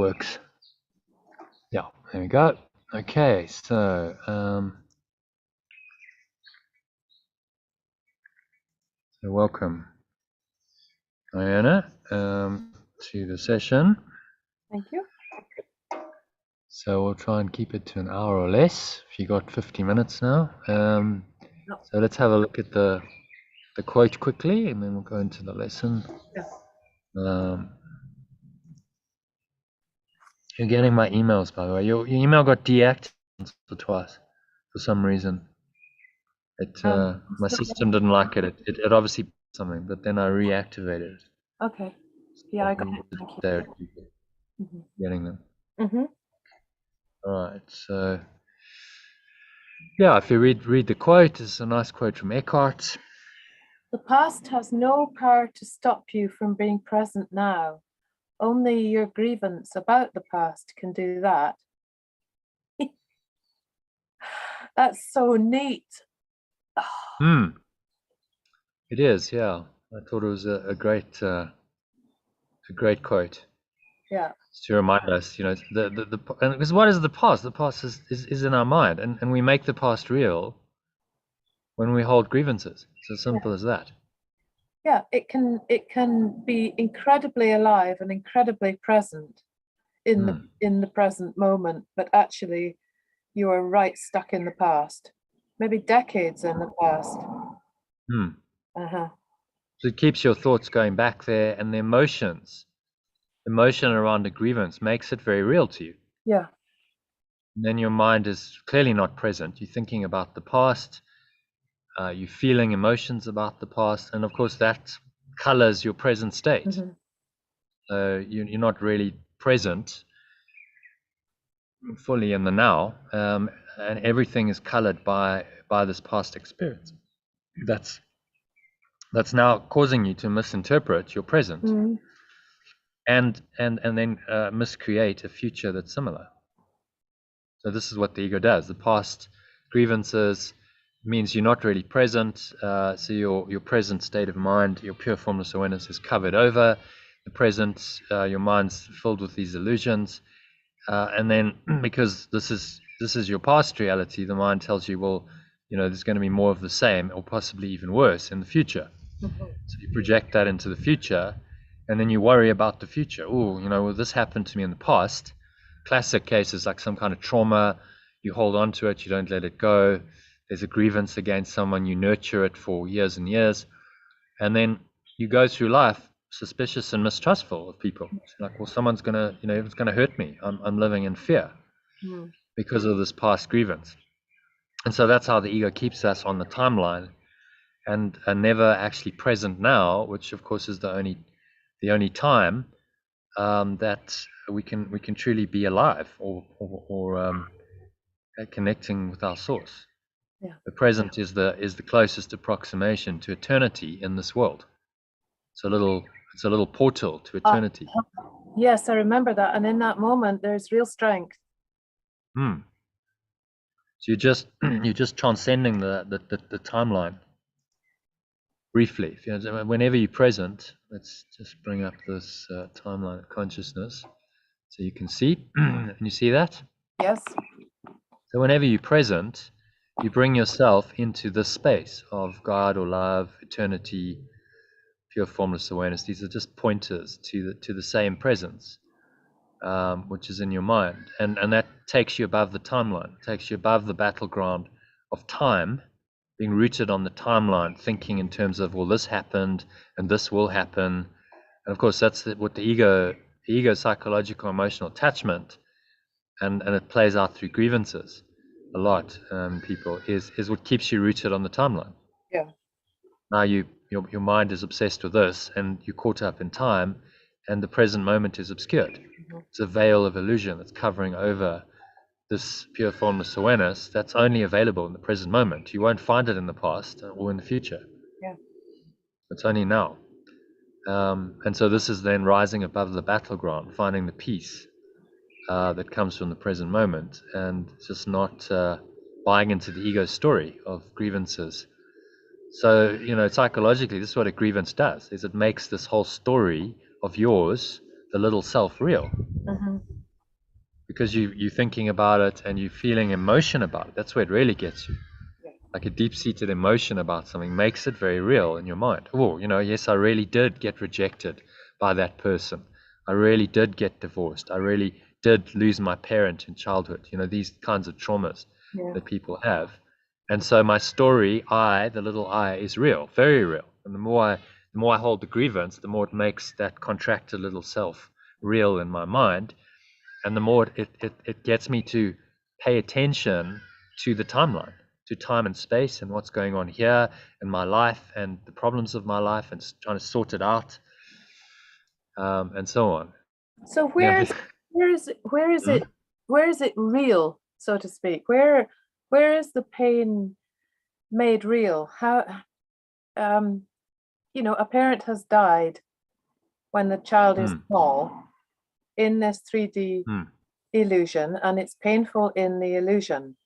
works. Yeah, there we go. Okay, so welcome, Iona, to the session. Thank you. So we'll try and keep it to an hour or less. If you got 50 minutes now. So let's have a look at the quote quickly, and then we'll go into the lesson. Yeah. You're getting my emails, by the way. Your email got deactivated once or twice for some reason. My system didn't like it. It obviously something, but then I reactivated it. Okay. Yeah, I got it. Thank you. Getting them. Mm-hmm. All right. So yeah, if you read the quote, it's a nice quote from Eckhart. The past has no power to stop you from being present now. Only your grievance about the past can do that. That's so neat. It is, yeah. I thought it was a great quote. Yeah. To remind us, you know, because what is the past? The past is in our mind, and we make the past real when we hold grievances. It's as simple as that. Yeah, it can be incredibly alive and incredibly present in the present moment, but actually you are right stuck in the past, maybe decades in the past. So it keeps your thoughts going back there, and the emotion around a grievance makes it very real to you. Yeah. And then your mind is clearly not present. You're thinking about the past. You're feeling emotions about the past, and of course that colors your present state. So you're not really present fully in the now, and everything is colored by this past experience. That's now causing you to misinterpret your present, and then miscreate a future that's similar. So this is what the ego does. The past grievances means you're not really present. So your present state of mind, your pure formless awareness, is covered over the present. Your mind's filled with these illusions, and then because this is your past reality, the mind tells you, well, you know, there's going to be more of the same, or possibly even worse in the future. So you project that into the future, and then you worry about the future. Oh, you know, well, this happened to me in the past. Classic cases like some kind of trauma. You hold on to it, you don't let it go. There's a grievance against someone, you nurture it for years and years, and then you go through life suspicious and mistrustful of people. It's like, well, someone's gonna, you know, it's gonna hurt me. I'm living in fear because of this past grievance. And so that's how the ego keeps us on the timeline and never actually present now, which of course is the only time that we can truly be alive or connecting with our source. Yeah. The present is the closest approximation to eternity in this world. It's a little portal to eternity. Yes, I remember that, and in that moment, there's real strength. So you're just transcending the timeline. Briefly, whenever you're present, let's just bring up this timeline of consciousness so you can see. Can you see that? Yes. So whenever you're present, you bring yourself into this space of God or love, eternity, pure formless awareness. These are just pointers to the same presence, which is in your mind, and that takes you above the timeline, takes you above the battleground of time, being rooted on the timeline, thinking in terms of, well, this happened and this will happen. And of course that's what the ego psychological emotional attachment, and it plays out through grievances a lot. People is what keeps you rooted on the timeline. Yeah. Now your mind is obsessed with this, and you're caught up in time, and the present moment is obscured. It's a veil of illusion that's covering over this pure formless awareness that's only available in the present moment. You won't find it in the past or in the future. Yeah. It's only now. And so this is then rising above the battleground, finding the peace that comes from the present moment, and just not buying into the ego story of grievances. So, you know, psychologically, this is what a grievance does, is it makes this whole story of yours, the little self, real. because you're thinking about it and you're feeling emotion about it. That's where it really gets you. Like a deep-seated emotion about something makes it very real in your mind. Oh, yes, I really did get rejected by that person. I really did get divorced. I really did lose my parent in childhood. These kinds of traumas that people have. And so my story, the little I, is real, very real. And the more I hold the grievance, the more it makes that contracted little self real in my mind. And the more it gets me to pay attention to the timeline, to time and space, and what's going on here in my life and the problems of my life, and trying to sort it out, and so on. So where is it real, so to speak? Where is the pain made real? How a parent has died when the child is small in this 3D illusion, and it's painful in the illusion.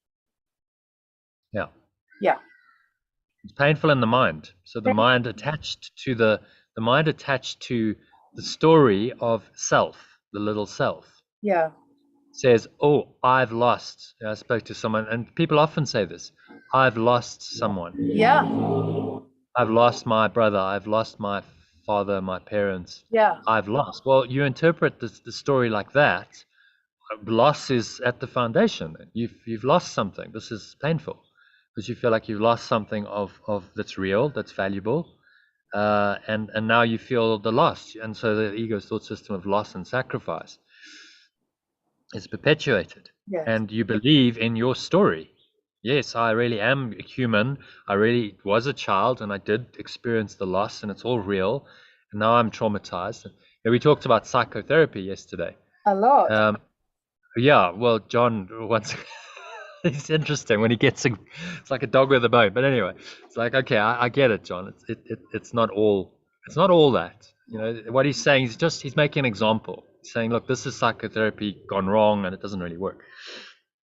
Yeah. It's painful in the mind. So the mind attached to the story of self, the little self. Yeah. Says, "Oh, I've lost." I spoke to someone, and people often say this: "I've lost someone." Yeah. I've lost my brother. I've lost my father, my parents. Yeah. I've lost. Well, you interpret the story like that. Loss is at the foundation. You've lost something. This is painful because you feel like you've lost something of that's real, that's valuable, and now you feel the loss, and so the ego's thought system of loss and sacrifice is perpetuated. Yes. And you believe in your story. Yes, I really am human. I really was a child, and I did experience the loss, and it's all real. And now I'm traumatized. And we talked about psychotherapy yesterday. A lot. Yeah, well, John once it's interesting when he gets it's like a dog with a bone. But anyway, it's like, okay, I get it, John. It's not all that. What he's saying is he's making an example. He's saying, look, this is psychotherapy gone wrong, and it doesn't really work.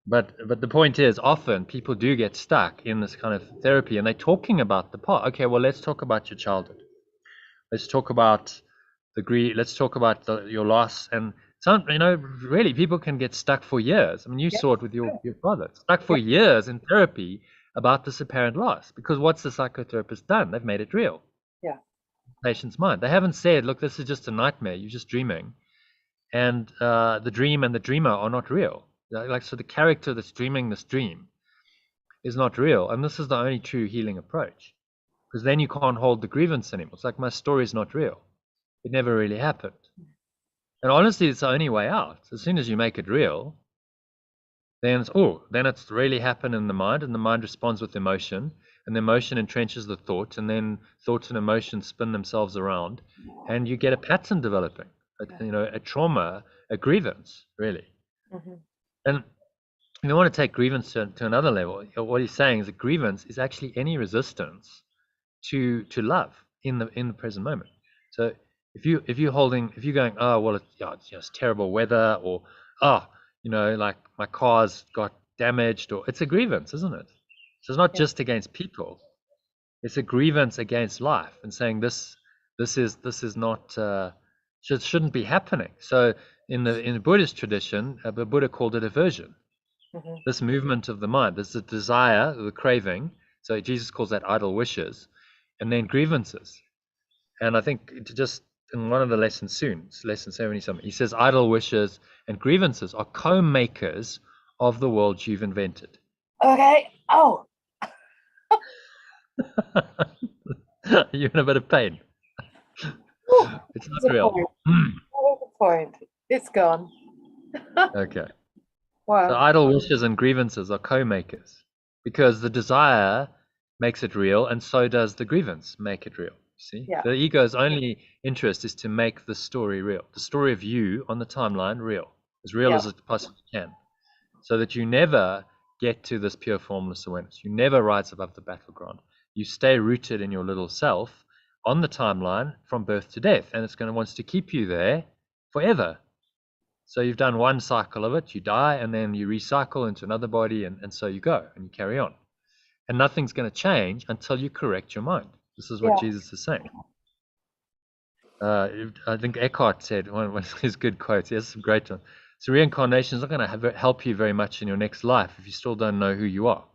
But the point is, often people do get stuck in this kind of therapy, and they're talking about the past. Okay, well, let's talk about your childhood. Let's talk about let's talk about your loss. And some, really, people can get stuck for years. I mean, you saw it with your father, stuck for years in therapy about this apparent loss, because what's the psychotherapist done? They've made it real. Yeah. Patient's mind. They haven't said, look, this is just a nightmare. You're just dreaming. And the dream and the dreamer are not real. So the character that's dreaming this dream is not real. And this is the only true healing approach, because then you can't hold the grievance anymore. It's like, my story is not real. It never really happened. And honestly, it's the only way out. As soon as you make it real, then it's really happened in the mind, and the mind responds with emotion, and the emotion entrenches the thought, and then thoughts and emotions spin themselves around, and you get a pattern developing, a trauma, a grievance, really. Mm-hmm. And you want to take grievance to another level. What he's saying is that grievance is actually any resistance to love in the present moment. So if you're going, oh, well, it's just terrible weather, or like my car's got damaged, or it's a grievance, isn't it? So it's not just against people; it's a grievance against life, and saying this is not shouldn't be happening. So in the Buddhist tradition, the Buddha called it aversion. Mm-hmm. This movement of the mind, there's the desire, the craving. So Jesus calls that idle wishes, and then grievances. And I think just in one of the lessons soon, it's lesson 70-something, he says idle wishes and grievances are co-makers of the world you've invented. Okay. Oh. You're in a bit of pain. Ooh, it's not real. Point. It's gone. Okay. Wow. So idle wishes and grievances are co-makers, because the desire makes it real, and so does the grievance make it real. See, the ego's only interest is to make the story real, the story of you on the timeline real as it possibly can, so that you never get to this pure formless awareness. You never rise above the battleground. You stay rooted in your little self on the timeline from birth to death, and it's going to want to keep you there forever. So you've done one cycle of it, you die, and then you recycle into another body, and so you go, and you carry on. And nothing's going to change until you correct your mind. This is what Jesus is saying. I think Eckhart said, one of his good quotes, he has some great ones, So reincarnation is not going to help you very much in your next life if you still don't know who you are.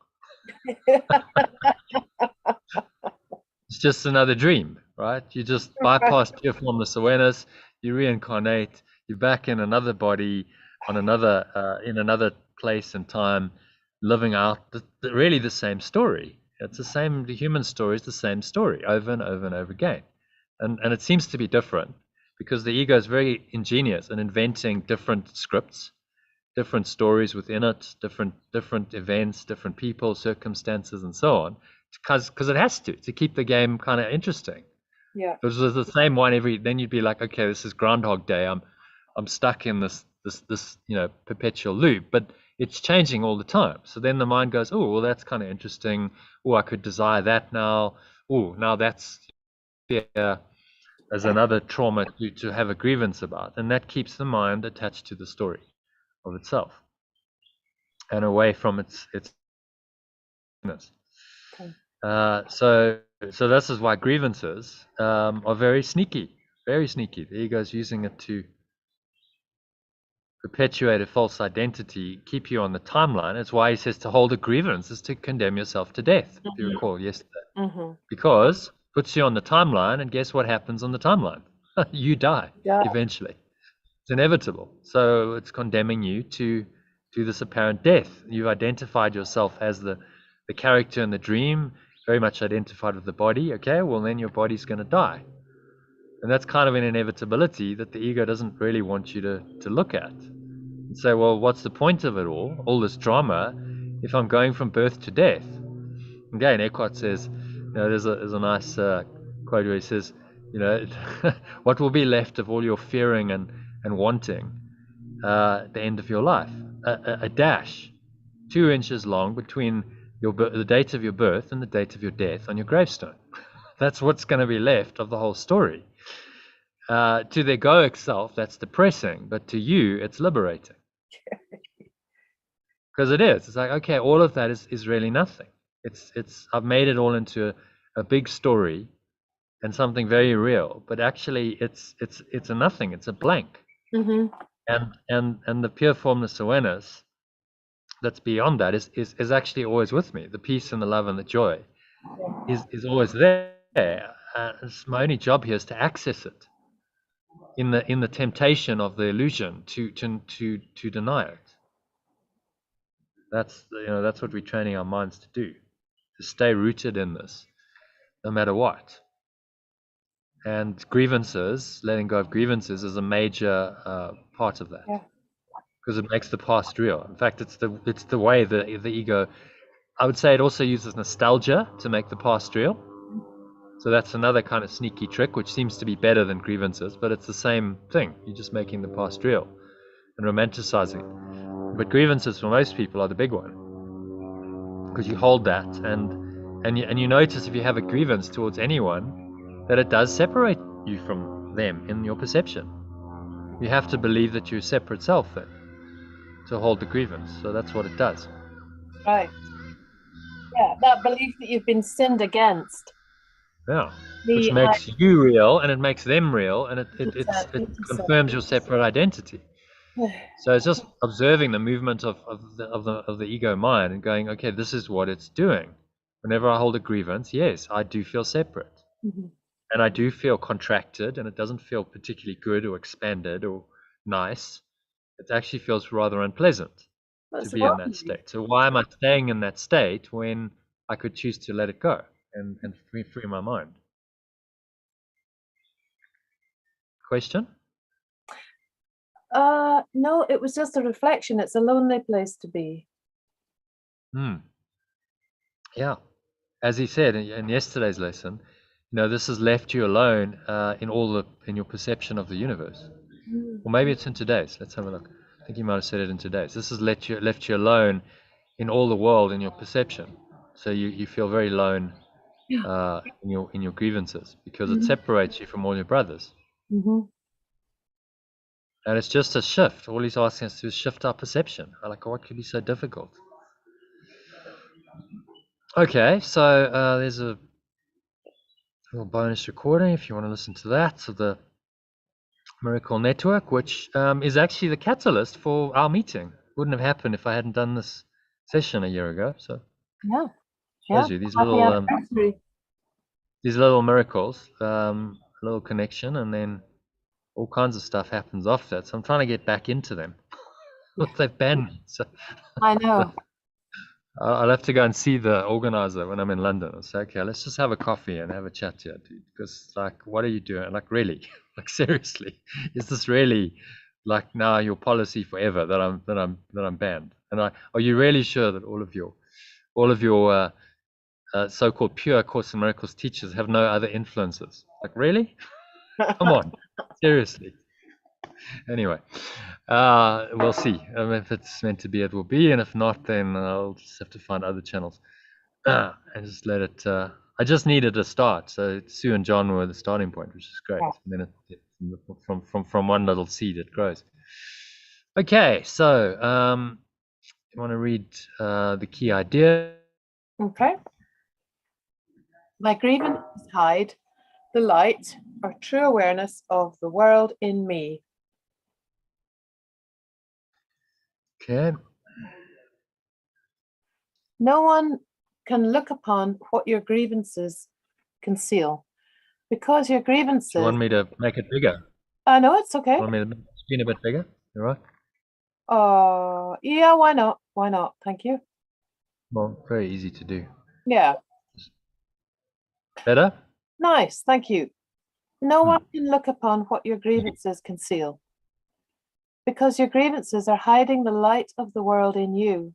It's just another dream, right? You just bypass pure formless awareness, you reincarnate, you're back in another body, on another in another place and time, living out really the same story. It's the same. The human story is the same story over and over and over again, and it seems to be different because the ego is very ingenious in inventing different scripts, different stories within it, different events, different people, circumstances, and so on, because it has to keep the game kind of interesting. Yeah. If it was the same one then you'd be like, okay, this is Groundhog Day. I'm stuck in this perpetual loop, but it's changing all the time. So then the mind goes, oh, well, that's kind of interesting. Oh, I could desire that now. Oh, now that's fear as another trauma to have a grievance about, and that keeps the mind attached to the story of itself and away from its. Okay. So this is why grievances are very sneaky, very sneaky. The ego is using it to perpetuate a false identity, keep you on the timeline. It's why he says to hold a grievance is to condemn yourself to death, if you recall yesterday. Because puts you on the timeline, and guess what happens on the timeline? You die eventually. It's inevitable. So it's condemning you to this apparent death. You've identified yourself as the character in the dream, very much identified with the body. Okay, well then your body's going to die. And that's kind of an inevitability that the ego doesn't really want you to look at. And say, well, what's the point of it all this drama, if I'm going from birth to death? Again, Eckhart says, there's a nice quote where he says, what will be left of all your fearing and wanting at the end of your life? A dash 2 inches long between the date of your birth and the date of your death on your gravestone. That's what's going to be left of the whole story. To the egoic self, that's depressing, but to you, it's liberating. Because it is. It's like, okay, all of that is really nothing. I've made it all into a big story and something very real, but actually it's a nothing. It's a blank. And the pure formless awareness that's beyond that is actually always with me. The peace and the love and the joy is always there. It's my only job here is to access it in the temptation of the illusion to deny it. That's what we're training our minds to do, to stay rooted in this no matter what. And grievances, letting go of grievances, is a major part of that. Because it makes the past real. In fact, it's the way the ego, I would say, it also uses nostalgia to make the past real. So that's another kind of sneaky trick, which seems to be better than grievances, but it's the same thing. You're just making the past real and romanticizing it. But grievances for most people are the big one, because you hold that, and you notice if you have a grievance towards anyone that it does separate you from them in your perception. You have to believe that you're a separate self then to hold the grievance. So that's what it does. Right. Yeah, that belief that you've been sinned against. Yeah. Which makes you real, and it makes them real, and it confirms your separate identity. So it's just observing the movement of the ego mind and going, okay, this is what it's doing. Whenever I hold a grievance, yes, I do feel separate. And I do feel contracted, and it doesn't feel particularly good or expanded or nice. It actually feels rather unpleasant to be in that state. So why am I staying in that state when I could choose to let it go and free my mind? Question? No, it was just a reflection. It's a lonely place to be. Yeah. As he said in yesterday's lesson, this has left you alone in your perception of the universe. Or maybe it's in today's. Let's have a look. I think he might have said it in today's. This has left you alone in all the world in your perception. So you feel very alone in your grievances, because it separates you from all your brothers. And it's just a shift. All he's asking us to do is shift our perception. Like, what could be so difficult? Okay, so there's a little bonus recording if you want to listen to that. So Miracle Network, which is actually the catalyst for our meeting. Wouldn't have happened if I hadn't done this session a year ago. So shows you these little miracles, a little connection, and then all kinds of stuff happens after that. So I'm trying to get back into them. They've banned me. So I know. I'll have to go and see the organizer when I'm in London. I'll say, okay, let's just have a coffee and have a chat here, dude. Because, like, what are you doing? Like, really? Like, seriously? Is this really, like, now your policy forever that I'm banned? And are you really sure that all of your so-called pure Course in Miracles teachers have no other influences? Like, really? Come on, seriously. Anyway, we'll see. If it's meant to be, it will be, and if not, then I'll just have to find other channels and just let it. I just needed a start, so Sue and John were the starting point, which is great. And then from one little seed, it grows. Okay, so you want to read the key idea? Okay. My grievances hide the light or true awareness of the world in me. Okay. No one can look upon what your grievances conceal, because your grievances. Do you want me to make it bigger? No, it's okay. You want me to make the screen a bit bigger? You all right? Yeah, why not? Why not? Thank you. Well, very easy to do. Yeah. Better? Nice, thank you. No one can look upon what your grievances conceal, because your grievances are hiding the light of the world in you.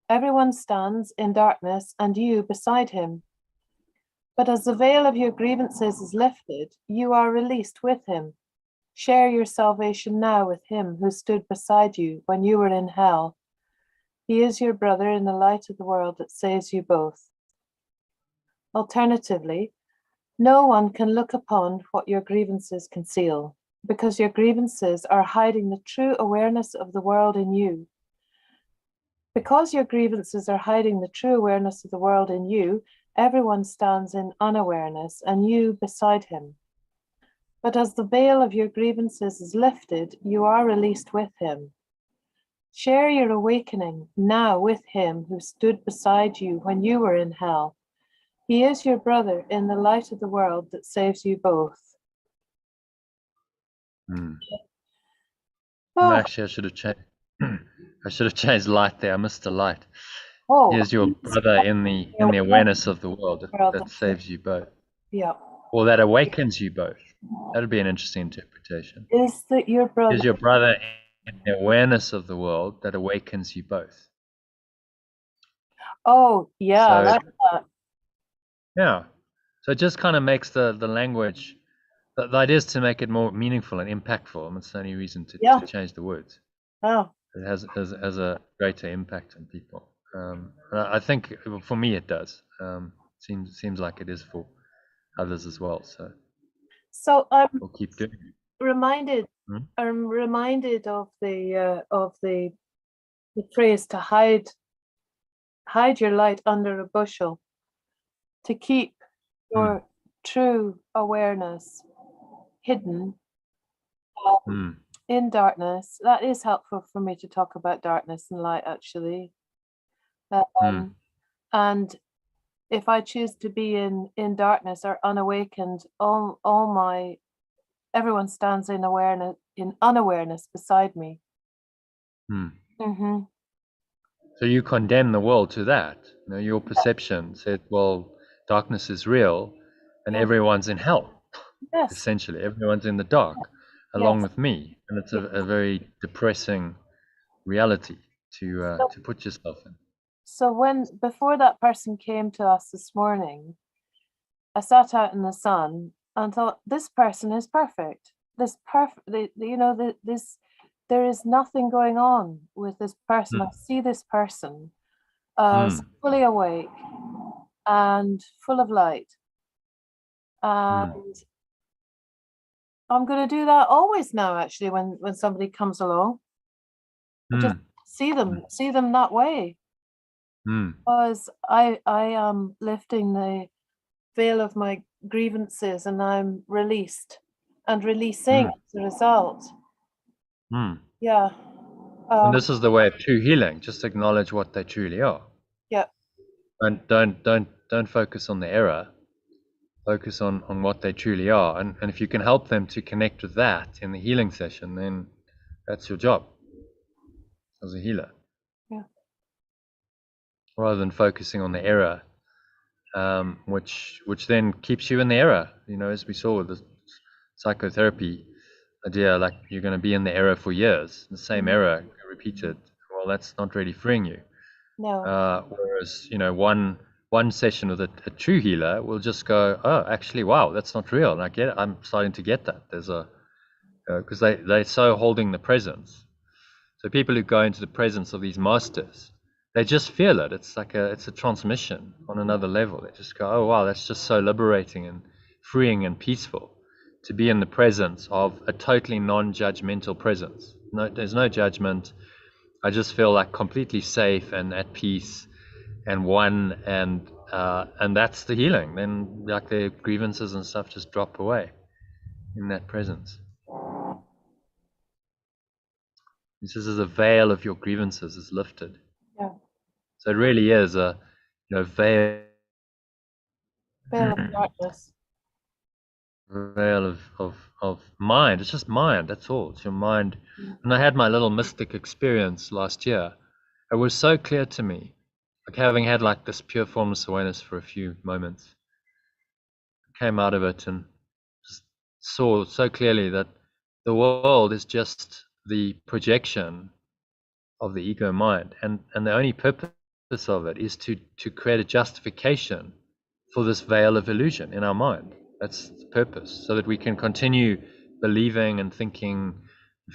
Everyone stands in darkness and you beside him. But as the veil of your grievances is lifted, you are released with him. Share your salvation now with him who stood beside you when you were in hell. He is your brother in the light of the world that saves you both. Alternatively, no one can look upon what your grievances conceal, because your grievances are hiding the true awareness of the world in you. Because your grievances are hiding the true awareness of the world in you, everyone stands in unawareness and you beside him. But as the veil of your grievances is lifted, you are released with him. Share your awakening now with him who stood beside you when you were in hell. He is your brother in the light of the world that saves you both. Actually, I should have changed light there. I missed the light. He is your brother in the awareness of the world that saves you both. Yeah. Or that awakens you both. That would be an interesting interpretation. Is that your brother? Is your brother in the awareness of the world that awakens you both? Oh, yeah, I like that. Yeah. So it just kind of makes the language, the idea is to make it more meaningful and impactful, and it's the only reason to change the words. Oh. It has a greater impact on people. I think for me it does. Seems like it is for others as well. So we'll keep doing it. I'm reminded of the phrase to hide your light under a bushel, to keep your true awareness hidden in darkness. That is helpful for me to talk about darkness and light, actually. And if I choose to be in darkness or unawakened, everyone stands in unawareness beside me. So you condemn the world to that. You know, your perception said, well, darkness is real and everyone's in hell. Yes. Essentially, everyone's in the dark along with me. And it's a very depressing reality to put yourself in. So before that person came to us this morning, I sat out in the sun and thought, this person is perfect. There is nothing going on with this person. I see this person fully awake and full of light. And I'm going to do that always now, actually, when somebody comes along. Just see them that way. Because I am lifting the veil of my grievances and I'm released and releasing as a result. Yeah. And this is the way of true healing. Just acknowledge what they truly are. Yeah. And don't focus on the error. Focus on what they truly are. And if you can help them to connect with that in the healing session, then that's your job as a healer. Yeah. Rather than focusing on the error, which then keeps you in the error. You know, as we saw with the psychotherapy idea, like you're going to be in the error for years, the same error repeated. Well, that's not really freeing you. No. Whereas, you know, one session with a true healer will just go, oh, actually, wow, that's not real. And I'm starting to get that. There's because they're so holding the presence. So people who go into the presence of these masters, they just feel it. It's like it's a transmission on another level. They just go, oh, wow, that's just so liberating and freeing and peaceful to be in the presence of a totally non-judgmental presence. No, there's no judgment. I just feel like completely safe and at peace and one, and that's the healing. Then like the grievances and stuff just drop away in that presence. This is a veil of your grievances is lifted. Yeah. So it really is a veil of darkness. Veil of mind. It's just mind, that's all. It's your mind. And I had my little mystic experience last year. It was so clear to me, like having had like this pure formless awareness for a few moments. I came out of it and just saw so clearly that the world is just the projection of the ego mind, and the only purpose of it is to create a justification for this veil of illusion in our mind. That's the purpose, so that we can continue believing and thinking,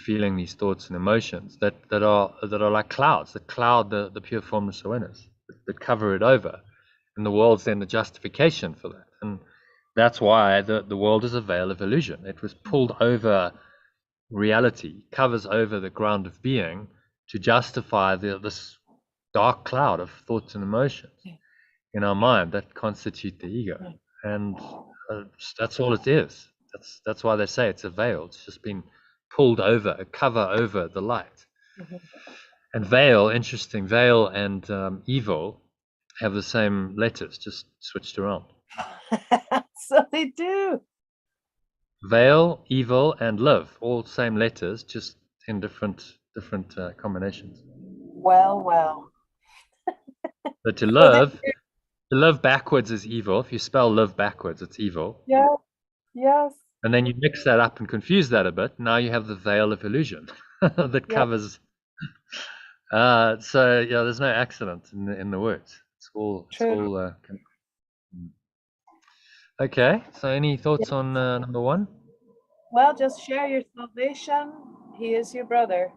feeling these thoughts and emotions that are like clouds, that cloud the pure formless awareness, that cover it over, and the world's then the justification for that. And that's why the world is a veil of illusion. It was pulled over reality, covers over the ground of being to justify this dark cloud of thoughts and emotions in our mind that constitute the ego. And that's all it is. That's why they say it's a veil. It's just been pulled over, a cover over the light. And veil, interesting, veil and evil have the same letters, just switched around. So they do. Veil, evil, and live, all same letters, just in different combinations. Well. But to live backwards is evil. If you spell live backwards, it's evil. Yeah. Yes. And then you mix that up and confuse that a bit. Now you have the veil of illusion that covers. So yeah, there's no accident in the words. It's all. Okay. So any thoughts on number one? Well, just share your salvation. He is your brother.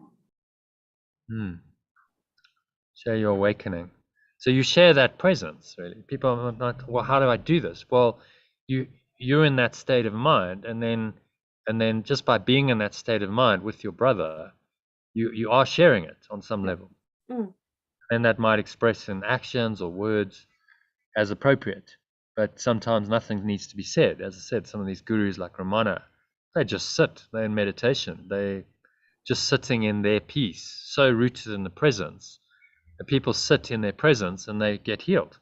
Share your awakening. So you share that presence, really. People are not, well, how do I do this? Well, you're in that state of mind, and then just by being in that state of mind with your brother, you are sharing it on some level. And that might express in actions or words as appropriate. But sometimes nothing needs to be said. As I said, some of these gurus like Ramana, they just sit. They're in meditation. They just sitting in their peace, so rooted in the presence. The people sit in their presence and they get healed.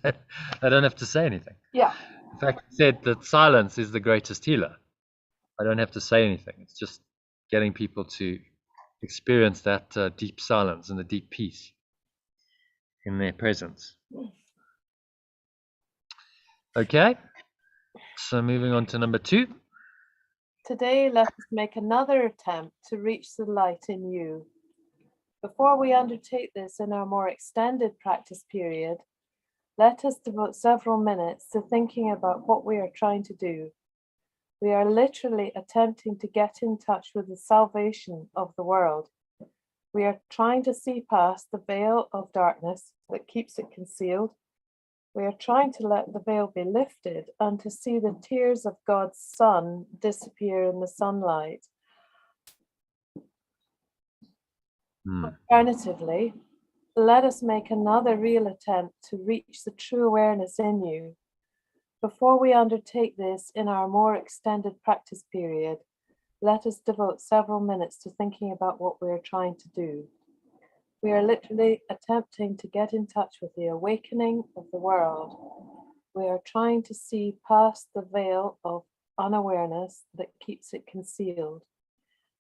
They don't have to say anything. Yeah. In fact, he said that silence is the greatest healer. I don't have to say anything. It's just getting people to experience that deep silence and the deep peace in their presence. Okay, so moving on to number 2. Today, let us make another attempt to reach the light in you. Before we undertake this in our more extended practice period, let us devote several minutes to thinking about what we are trying to do. We are literally attempting to get in touch with the salvation of the world. We are trying to see past the veil of darkness that keeps it concealed. We are trying to let the veil be lifted and to see the tears of God's Son disappear in the sunlight. Alternatively, let us make another real attempt to reach the true awareness in you. Before we undertake this in our more extended practice period, let us devote several minutes to thinking about what we are trying to do. We are literally attempting to get in touch with the awakening of the world. We are trying to see past the veil of unawareness that keeps it concealed.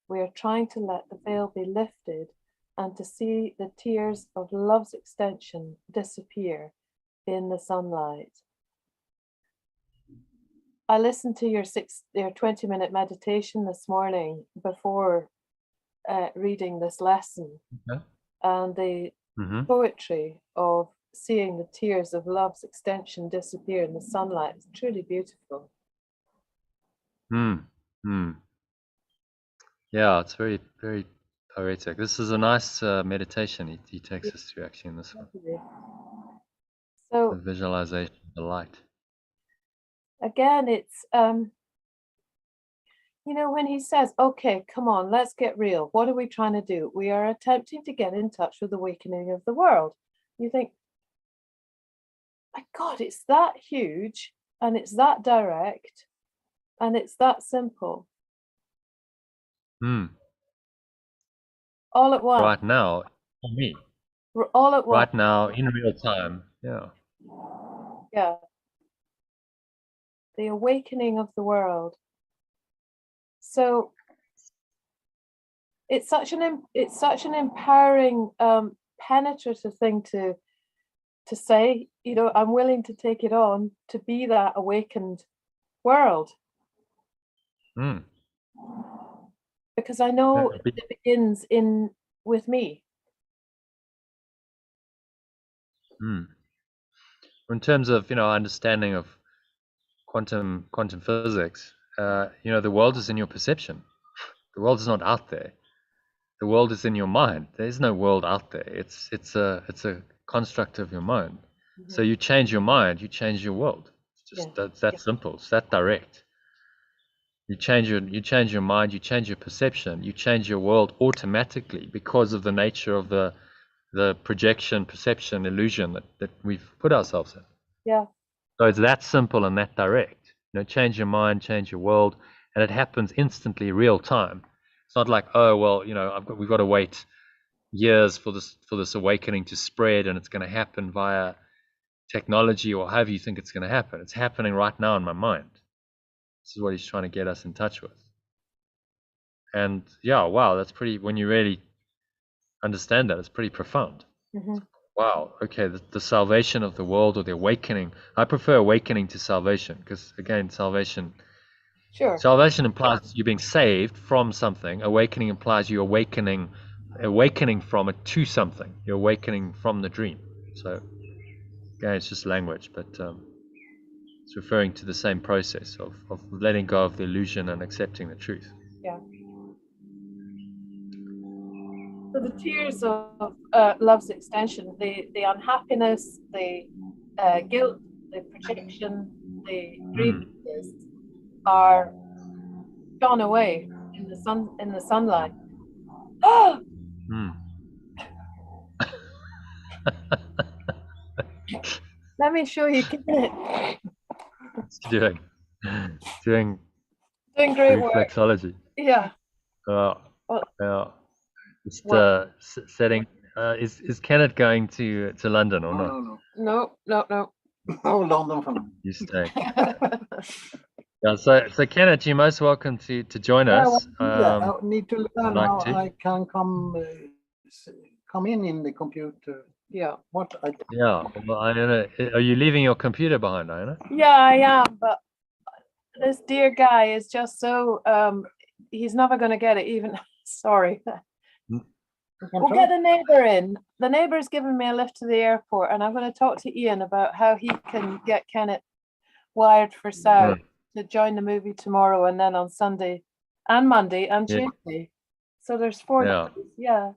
We are trying to let the veil be lifted and to see the tears of love's extension disappear in the sunlight. I listened to your 20-minute meditation this morning before reading this lesson. Okay. And the poetry of seeing the tears of love's extension disappear in the sunlight is truly beautiful. Yeah, it's very, very poetic. This is a nice meditation he takes us through actually in this one. So the visualization of the light. Again, it's when he says, okay, come on, let's get real. What are we trying to do? We are attempting to get in touch with the awakening of the world. You think, my God, it's that huge and it's that direct and it's that simple. All at once. Right now, for me. All at once. Right now, in real time. Yeah. Yeah. The awakening of the world. So it's such an empowering, penetrative thing to say, I'm willing to take it on to be that awakened world. Because I know it begins with me. In terms of understanding of quantum physics, the world is in your perception. The world is not out there. The world is in your mind. There is no world out there. It's a construct of your mind. So you change your mind, you change your world. It's just that simple. It's that direct. You change your mind, you change your perception, you change your world automatically because of the nature of the projection, perception, illusion that we've put ourselves in. Yeah. So it's that simple and that direct. Change your mind, change your world, and it happens instantly, real time. It's not like, oh well, we've got to wait years for this awakening to spread, and it's going to happen via technology or however you think it's going to happen. It's happening right now in my mind. This is what he's trying to get us in touch with. And yeah, wow, that's pretty. When you really understand that, it's pretty profound. Wow. Okay, the salvation of the world, or the awakening. I prefer awakening to salvation because, again, salvation. Sure. Salvation implies you being saved from something. Awakening implies you awakening from it to something. You're awakening from the dream. So, again, it's just language, but it's referring to the same process of letting go of the illusion and accepting the truth. Yeah. So the tears of love's extension, the unhappiness, the guilt, the projection, the grievances are gone away in the sunlight. Let me show you. What's he doing? Doing great work. Reflexology. Yeah. Yeah. Just setting. Is Kenneth going to London or not? No. Oh, London for me. You stay. Yeah. So Kenneth, you're most welcome to join us. I need to learn how I can come in the computer. Yeah. Yeah. Well, Iona, are you leaving your computer behind, Iona? Yeah, I am. But this dear guy is just so he's never going to get it. Even sorry. We'll get the neighbor in. The neighbor's given me a lift to the airport, and I'm going to talk to Ian about how he can get Kenneth wired for South to join the movie tomorrow, and then on Sunday and Monday and Tuesday. So there's 4 days. Yeah.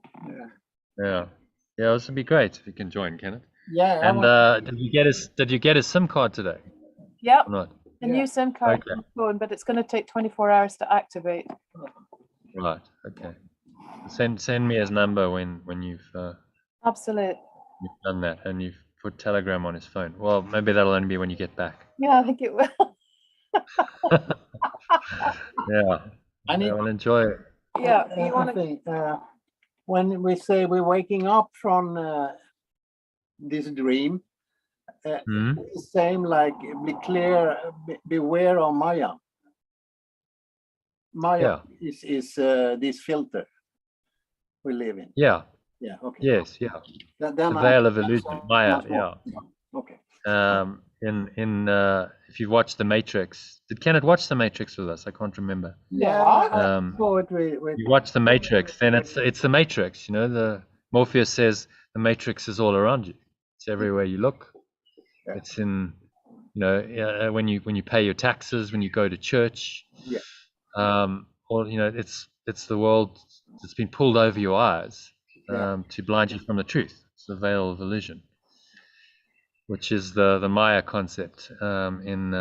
This would be great if you can join, Kenneth. Yeah. And did you get his SIM card today? Yep. Or not? A new SIM card on the phone, but it's going to take 24 hours to activate. Right. Okay. Send me his number when you've Absolutely. you've done that and you've put Telegram on his phone. Well, maybe that'll only be when you get back. Yeah, I think it will. Yeah, I will enjoy it. Yeah, you want to. When we say we're waking up from this dream, it's the same like be clear, beware of Maya. Maya is this filter we live in. Yeah. Yeah. Okay. Yes. Yeah. The veil of illusion, Maya. Yeah. Okay. If you've watched The Matrix, did Kenneth watch The Matrix with us? I can't remember. Yeah. You watch The Matrix, then it's The Matrix. You know, the Morpheus says the Matrix is all around you. It's everywhere you look. Yeah. It's in, you know, when you pay your taxes, when you go to church. Yeah. Or you know, it's the world that's been pulled over your eyes to blind you from the truth. It's the veil of illusion, which is the Maya concept in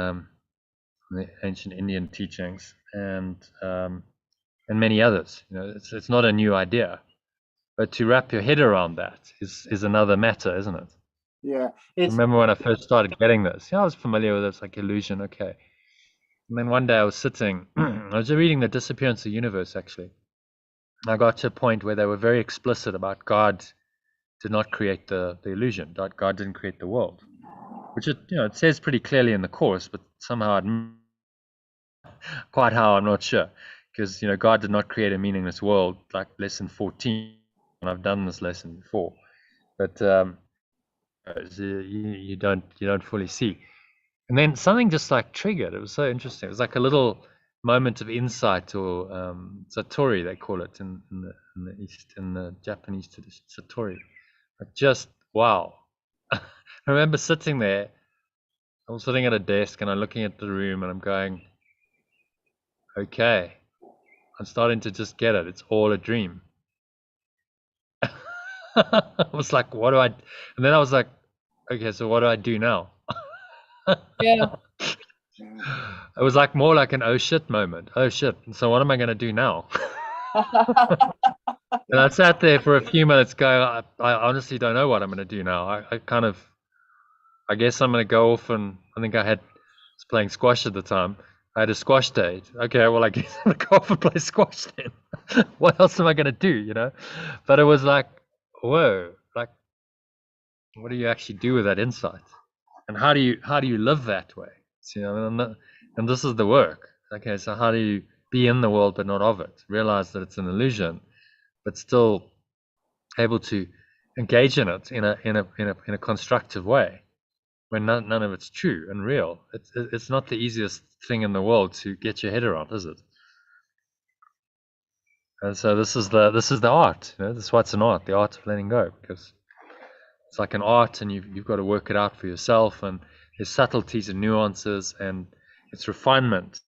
the ancient Indian teachings and many others. You know, it's not a new idea, but to wrap your head around that is another matter, isn't it? Yeah. I remember when I first started getting this. Yeah, I was familiar with this, like illusion. Okay. And then one day I was sitting, I was reading The Disappearance of the Universe, actually. I got to a point where they were very explicit about God did not create the illusion. God didn't create the world, which it says pretty clearly in the course, but somehow quite how I'm not sure, because God did not create a meaningless world, like lesson 14, and I've done this lesson before, but you don't fully see. And then something just like triggered. It was so interesting. It was like a little moment of insight, or satori, they call it in the East, in the Japanese tradition, satori. Like, just wow. I remember sitting there. I'm sitting at a desk and I'm looking at the room and I'm going, okay, I'm starting to just get it. It's all a dream. I was like, what do I? And then I was like, okay, so what do I do now? Yeah. It was like more like an oh shit moment. Oh shit. So what am I going to do now? And I sat there for a few minutes going, I honestly don't know what I'm going to do now. I guess I'm going to go off, and I think I was playing squash at the time. I had a squash date. Okay, well, I guess I'm going to go off and play squash then. What else am I going to do, But it was like, whoa, like, what do you actually do with that insight? And how do you live that way? So, and this is the work. Okay, so how do you be in the world but not of it? Realize that it's an illusion, but still able to engage in it in a constructive way, when none of it's true and real. It's not the easiest thing in the world to get your head around, is it? And so this is the art. That's why it's an art, the art of letting go, because it's like an art, and you've got to work it out for yourself, and there's subtleties and nuances, and it's refinement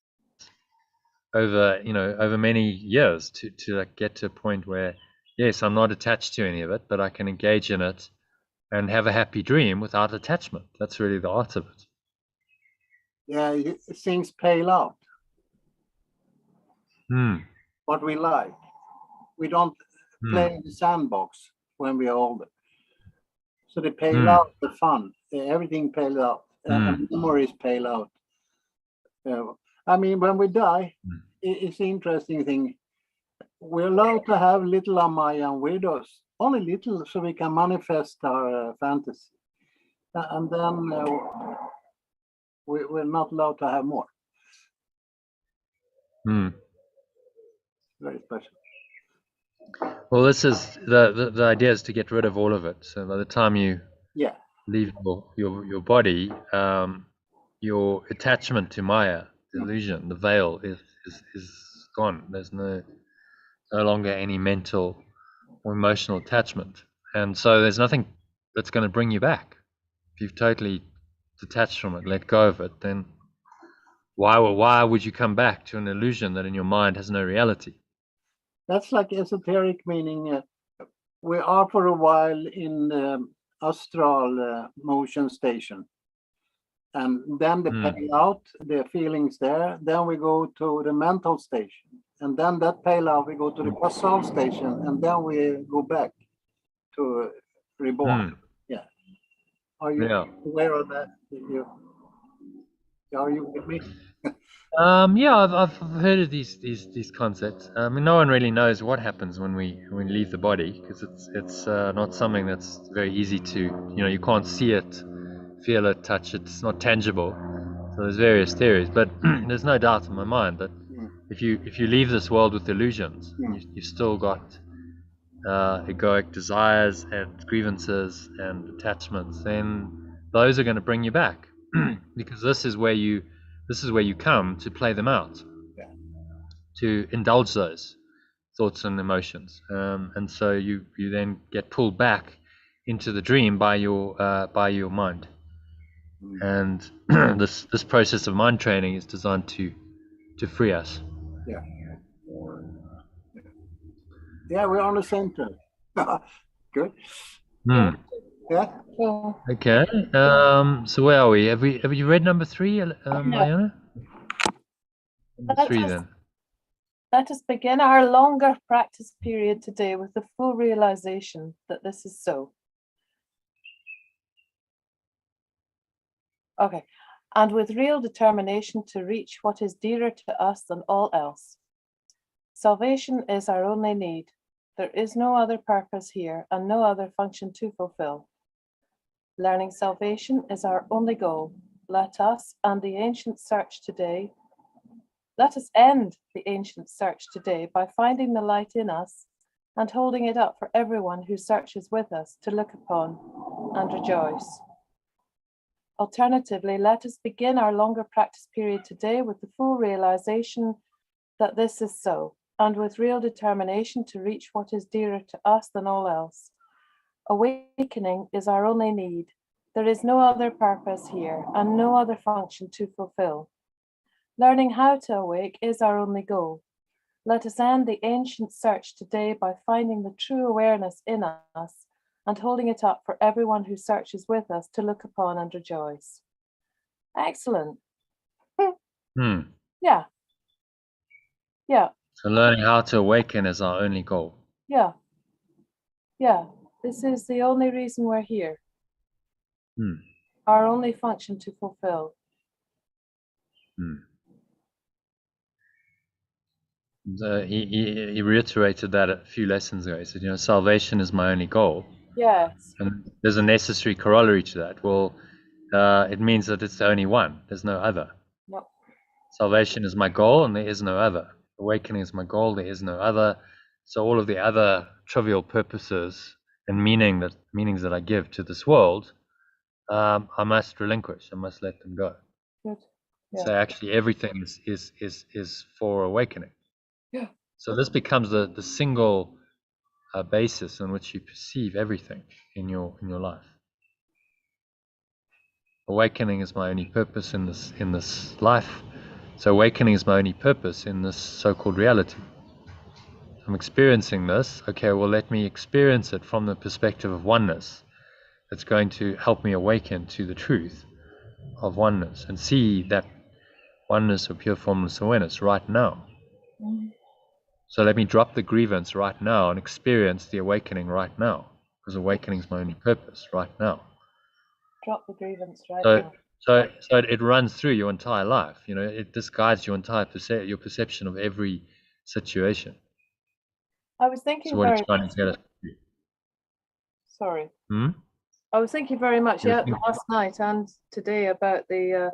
over many years to like get to a point where, yes, I'm not attached to any of it, but I can engage in it and have a happy dream without attachment. That's really the art of it. Yeah, things pale out. What we like. We don't play in the sandbox when we are older. So they pale out the fun. Everything pale out. And memories pale out. I mean, when we die, it's an interesting thing. We're allowed to have little Amaya and widows, only little, so we can manifest our fantasy. And then we're not allowed to have more. Very special. Well, this is the idea is to get rid of all of it. So by the time you leave your body, your attachment to Maya, the illusion, the veil is gone. There's no longer any mental or emotional attachment, and so there's nothing that's going to bring you back. If you've totally detached from it, let go of it, then why would you come back to an illusion that in your mind has no reality? That's like esoteric meaning. We are for a while in the astral motion station, and then they pale out the feelings there. Then we go to the mental station, and then that pale out, we go to the causal station, and then we go back to reborn. Yeah, Are you aware of that? Are you with me? Yeah, I've heard of these concepts. I mean, no one really knows what happens when we leave the body, because it's not something that's very easy to, you can't see it, feel it, touch it. It's not tangible. So there's various theories, but there's no doubt in my mind that if you leave this world with illusions, you've still got egoic desires and grievances and attachments, then those are going to bring you back, because this is where you come to play them out, to indulge those thoughts and emotions, and so you then get pulled back into the dream by your mind, and this process of mind training is designed to free us. Yeah, we're on the same turn. Good. Yeah. Okay. So where are we? Have you read number 3, Iona? Number 3 then. Let us begin our longer practice period today with the full realization that this is so. Okay. And with real determination to reach what is dearer to us than all else. Salvation is our only need. There is no other purpose here and no other function to fulfill. Learning salvation is our only goal. Let us end the ancient search today by finding the light in us and holding it up for everyone who searches with us to look upon and rejoice. Alternatively, let us begin our longer practice period today with the full realization that this is so, and with real determination to reach what is dearer to us than all else. Awakening is our only need. There is no other purpose here and no other function to fulfill. Learning how to awake is our only goal. Let us end the ancient search today by finding the true awareness in us and holding it up for everyone who searches with us to look upon and rejoice. Excellent. Yeah. So learning how to awaken is our only goal. Yeah. This is the only reason we're here. Our only function to fulfill. He reiterated that a few lessons ago. He said, salvation is my only goal. Yes. And there's a necessary corollary to that. Well, it means that it's the only one. There's no other. No. Salvation is my goal, and there is no other. Awakening is my goal. There is no other. So all of the other trivial purposes and meanings that I give to this world, I must relinquish. I must let them go. Good. Yeah. So actually, everything is for awakening. Yeah. So this becomes the single basis on which you perceive everything in your life. Awakening is my only purpose in this life. So awakening is my only purpose in this so-called reality. I'm experiencing this. Okay, well, let me experience it from the perspective of oneness. That's going to help me awaken to the truth of oneness and see that oneness of pure formless awareness right now. So let me drop the grievance right now and experience the awakening right now, because awakening is my only purpose right now. Drop the grievance now. So it runs through your entire life. This guides your entire your perception of every situation. I was thinking so what it's trying to get us to do. Sorry. I was thinking very much last night and today about the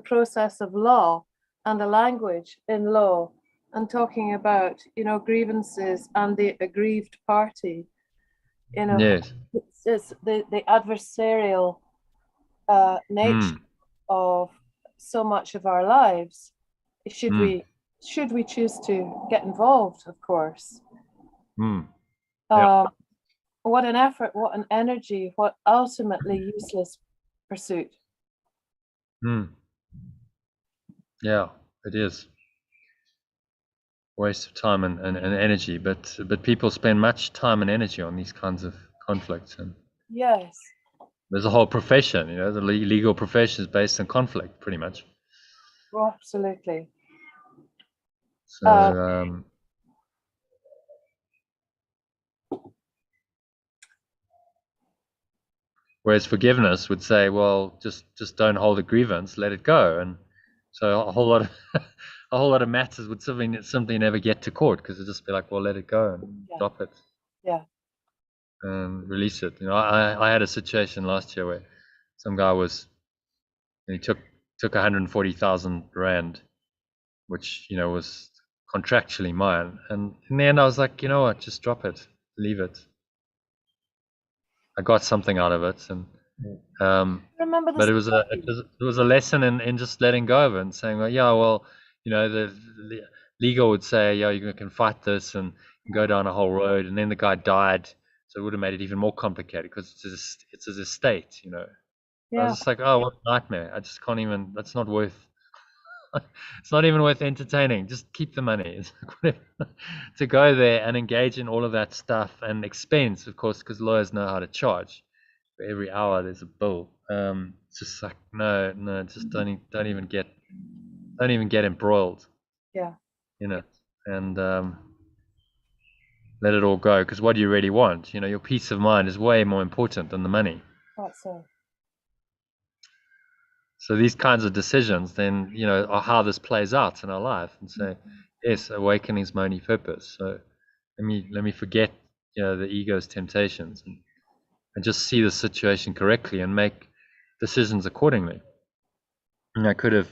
process of law and the language in law, and talking about grievances and the aggrieved party. Yes. It's the adversarial nature of so much of our lives. Should we choose to get involved, of course. What an effort, what an energy, what ultimately useless pursuit. Yeah, it is. Waste of time and energy, but people spend much time and energy on these kinds of conflicts. And yes, there's a whole profession, the legal profession is based on conflict, pretty much. Oh, absolutely. So Whereas forgiveness would say, well, just don't hold a grievance, let it go. And so a whole lot of a whole lot of matters would simply never get to court, because it'd just be like, well, let it go and drop it. Yeah. And release it. I had a situation last year where some guy he took 140,000 rand, which was contractually mine, and in the end I was like, you know what, just drop it, leave it. I got something out of it, and but it was a lesson in just letting go of it and saying, well, yeah, well, the legal would say, yeah, you can fight this and go down a whole road, and then the guy died, so it would have made it even more complicated because it's his estate, Yeah. I was just like, oh, what a nightmare. I just can't even, that's not worth, it's not even worth entertaining. Just keep the money. To go there and engage in all of that stuff and expense, of course, because lawyers know how to charge. For every hour there's a bill. It's just like, no, just don't even get embroiled. Yeah. And let it all go, because what do you really want? Your peace of mind is way more important than the money. That's so. So these kinds of decisions then, are how this plays out in our life, and say, yes, awakening is my only purpose. So let me forget, the ego's temptations, and just see the situation correctly and make decisions accordingly. And I could have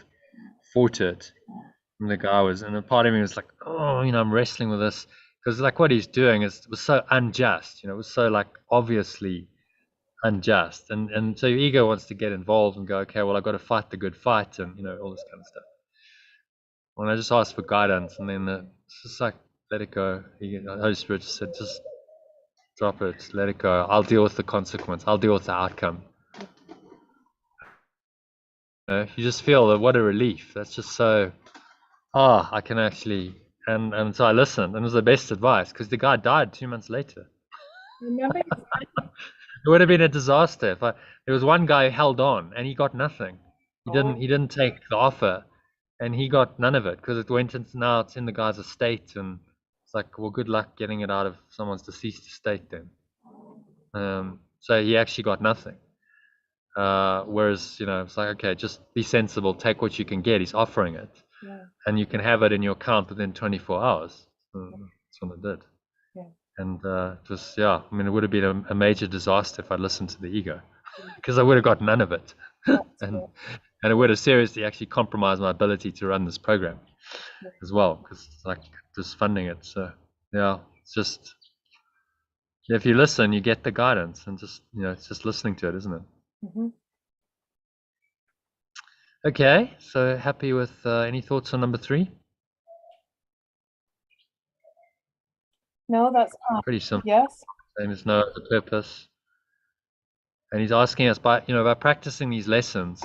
fought it. And the guy and a part of me was like, oh, I'm wrestling with this, because like what he's doing was so unjust. It was so like obviously unjust, and so your ego wants to get involved and go, okay, well, I've got to fight the good fight, and all this kind of stuff. When I just asked for guidance, and then it's just like, let it go. The Holy Spirit just said, just drop it, let it go. I'll deal with the consequence. I'll deal with the outcome. You just feel that, what a relief. That's just so, I can actually, and so I listened, and it was the best advice, because the guy died 2 months later. Remember? It would have been a disaster if there was one guy who held on and he got nothing. He didn't take the offer, and he got none of it, because it went into, now it's in the guy's estate, and it's like, well, good luck getting it out of someone's deceased estate then. So he actually got nothing. Whereas, it's like, okay, just be sensible, take what you can get. He's offering it, and you can have it in your account within 24 hours. That's what I did. And just, it would have been a major disaster if I'd listened to the ego, because I would have got none of it. and it would have seriously actually compromised my ability to run this program as well, because it's like just funding it. So, it's just, if you listen, you get the guidance, and just, it's just listening to it, isn't it? Mm-hmm. Okay, so happy with any thoughts on number 3? No, that's fine. Pretty simple. Yes. Same as no other purpose. And he's asking us by practicing these lessons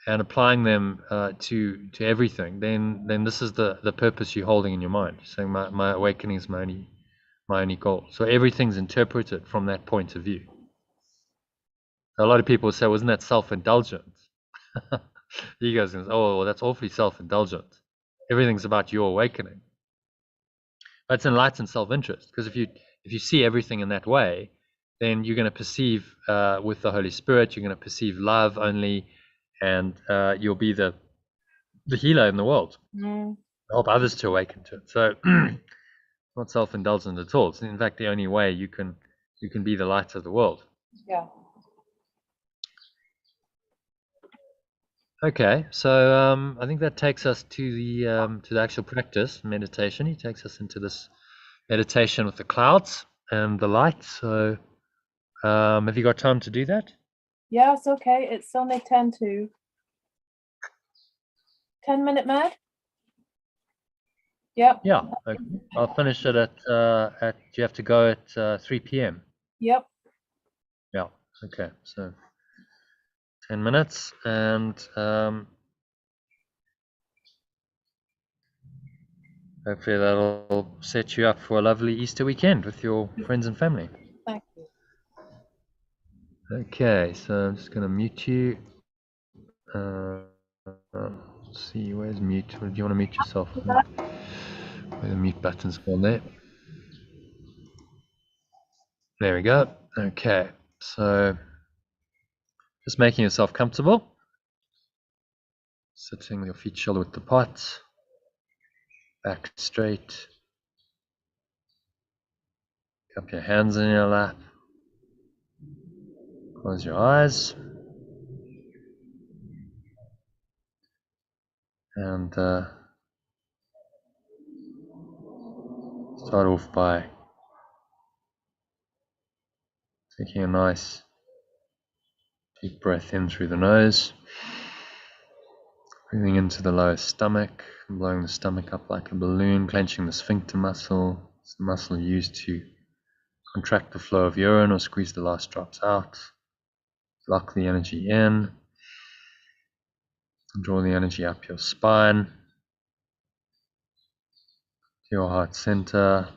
and applying them to everything, then this is the purpose you're holding in your mind. Saying my awakening is my only goal. So everything's interpreted from that point of view. A lot of people say, wasn't that self-indulgent? The ego says, oh, well, that's awfully self-indulgent. Everything's about your awakening. That's enlightened self-interest, because if you see everything in that way, then you're going to perceive with the Holy Spirit, you're going to perceive love only, and you'll be the healer in the world. Help others to awaken to it. So it's not self-indulgent at all. It's in fact the only way you can be the light of the world. Yeah. Okay, so I think that takes us to the actual practice, meditation. He takes us into this meditation with the clouds and the light. So have you got time to do that? Yeah, it's okay. It's only 10 to 10 minute mad. Yep. Yeah. Okay. I'll finish it at you have to go at 3 p.m. Yep. Yeah. Okay. So 10 minutes, and hopefully that'll set you up for a lovely Easter weekend with your friends and family. Thank you. Okay, so I'm just going to mute you. Let's see, where's mute? Do you want to mute yourself? Where the mute button's gone there. There we go. Okay, so Just making yourself comfortable. Sitting with your feet shoulder width apart. Back straight. Cup your hands in your lap. Close your eyes. And start off by taking a nice deep breath in through the nose. Breathing into the lower stomach, and blowing the stomach up like a balloon, clenching the sphincter muscle. It's the muscle used to contract the flow of urine or squeeze the last drops out. Lock the energy in. And draw the energy up your spine, to your heart center.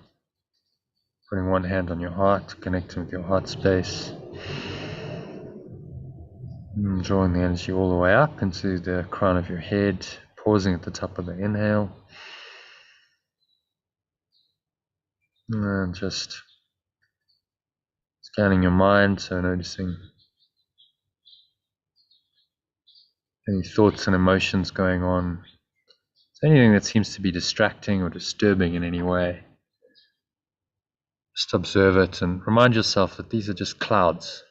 Putting one hand on your heart, connecting with your heart space. And drawing the energy all the way up into the crown of your head, pausing at the top of the inhale. And just scanning your mind, so noticing any thoughts and emotions going on. So anything that seems to be distracting or disturbing in any way, just observe it and remind yourself that these are just clouds.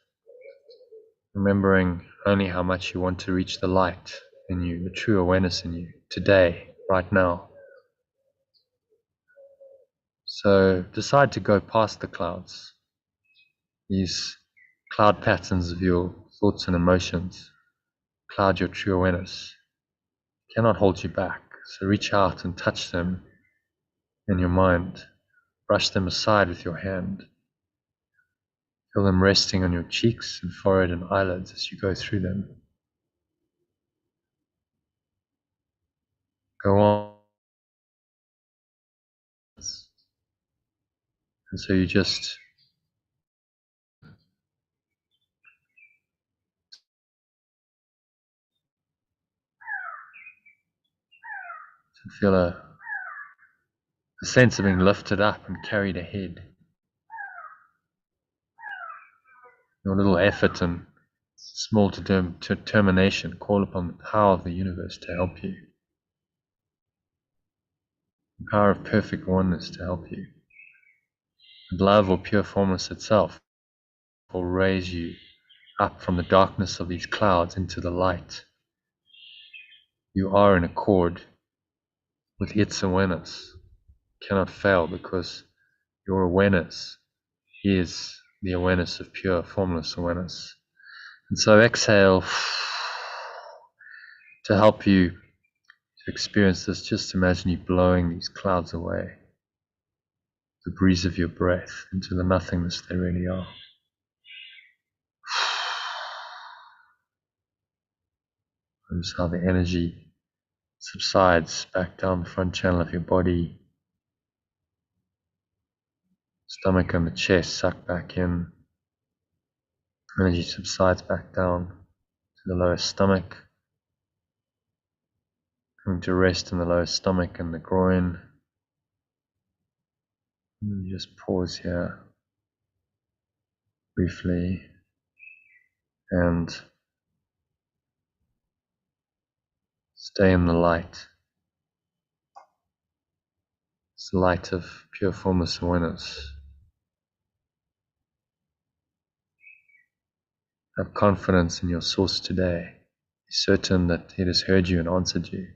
Remembering only how much you want to reach the light in you, the true awareness in you, today, right now. So decide to go past the clouds, these cloud patterns of your thoughts and emotions, cloud your true awareness, cannot hold you back. So reach out and touch them in your mind, brush them aside with your hand. Feel them resting on your cheeks and forehead and eyelids as you go through them. Go on. And so you just feel a sense of being lifted up and carried ahead. Your little effort and small determination call upon the power of the universe to help you. The power of perfect oneness to help you. And love or pure formless itself will raise you up from the darkness of these clouds into the light. You are in accord with its awareness. You cannot fail because your awareness is the awareness of pure formless awareness. And so exhale to help you to experience this. Just imagine you blowing these clouds away, the breeze of your breath into the nothingness they really are. Notice how the energy subsides back down the front channel of your body. Stomach and the chest suck back in. Energy subsides back down to the lower stomach. Coming to rest in the lower stomach and the groin. And you just pause here briefly and stay in the light. It's the light of pure formless awareness. Have confidence in your source today. Be certain that it has heard you and answered you.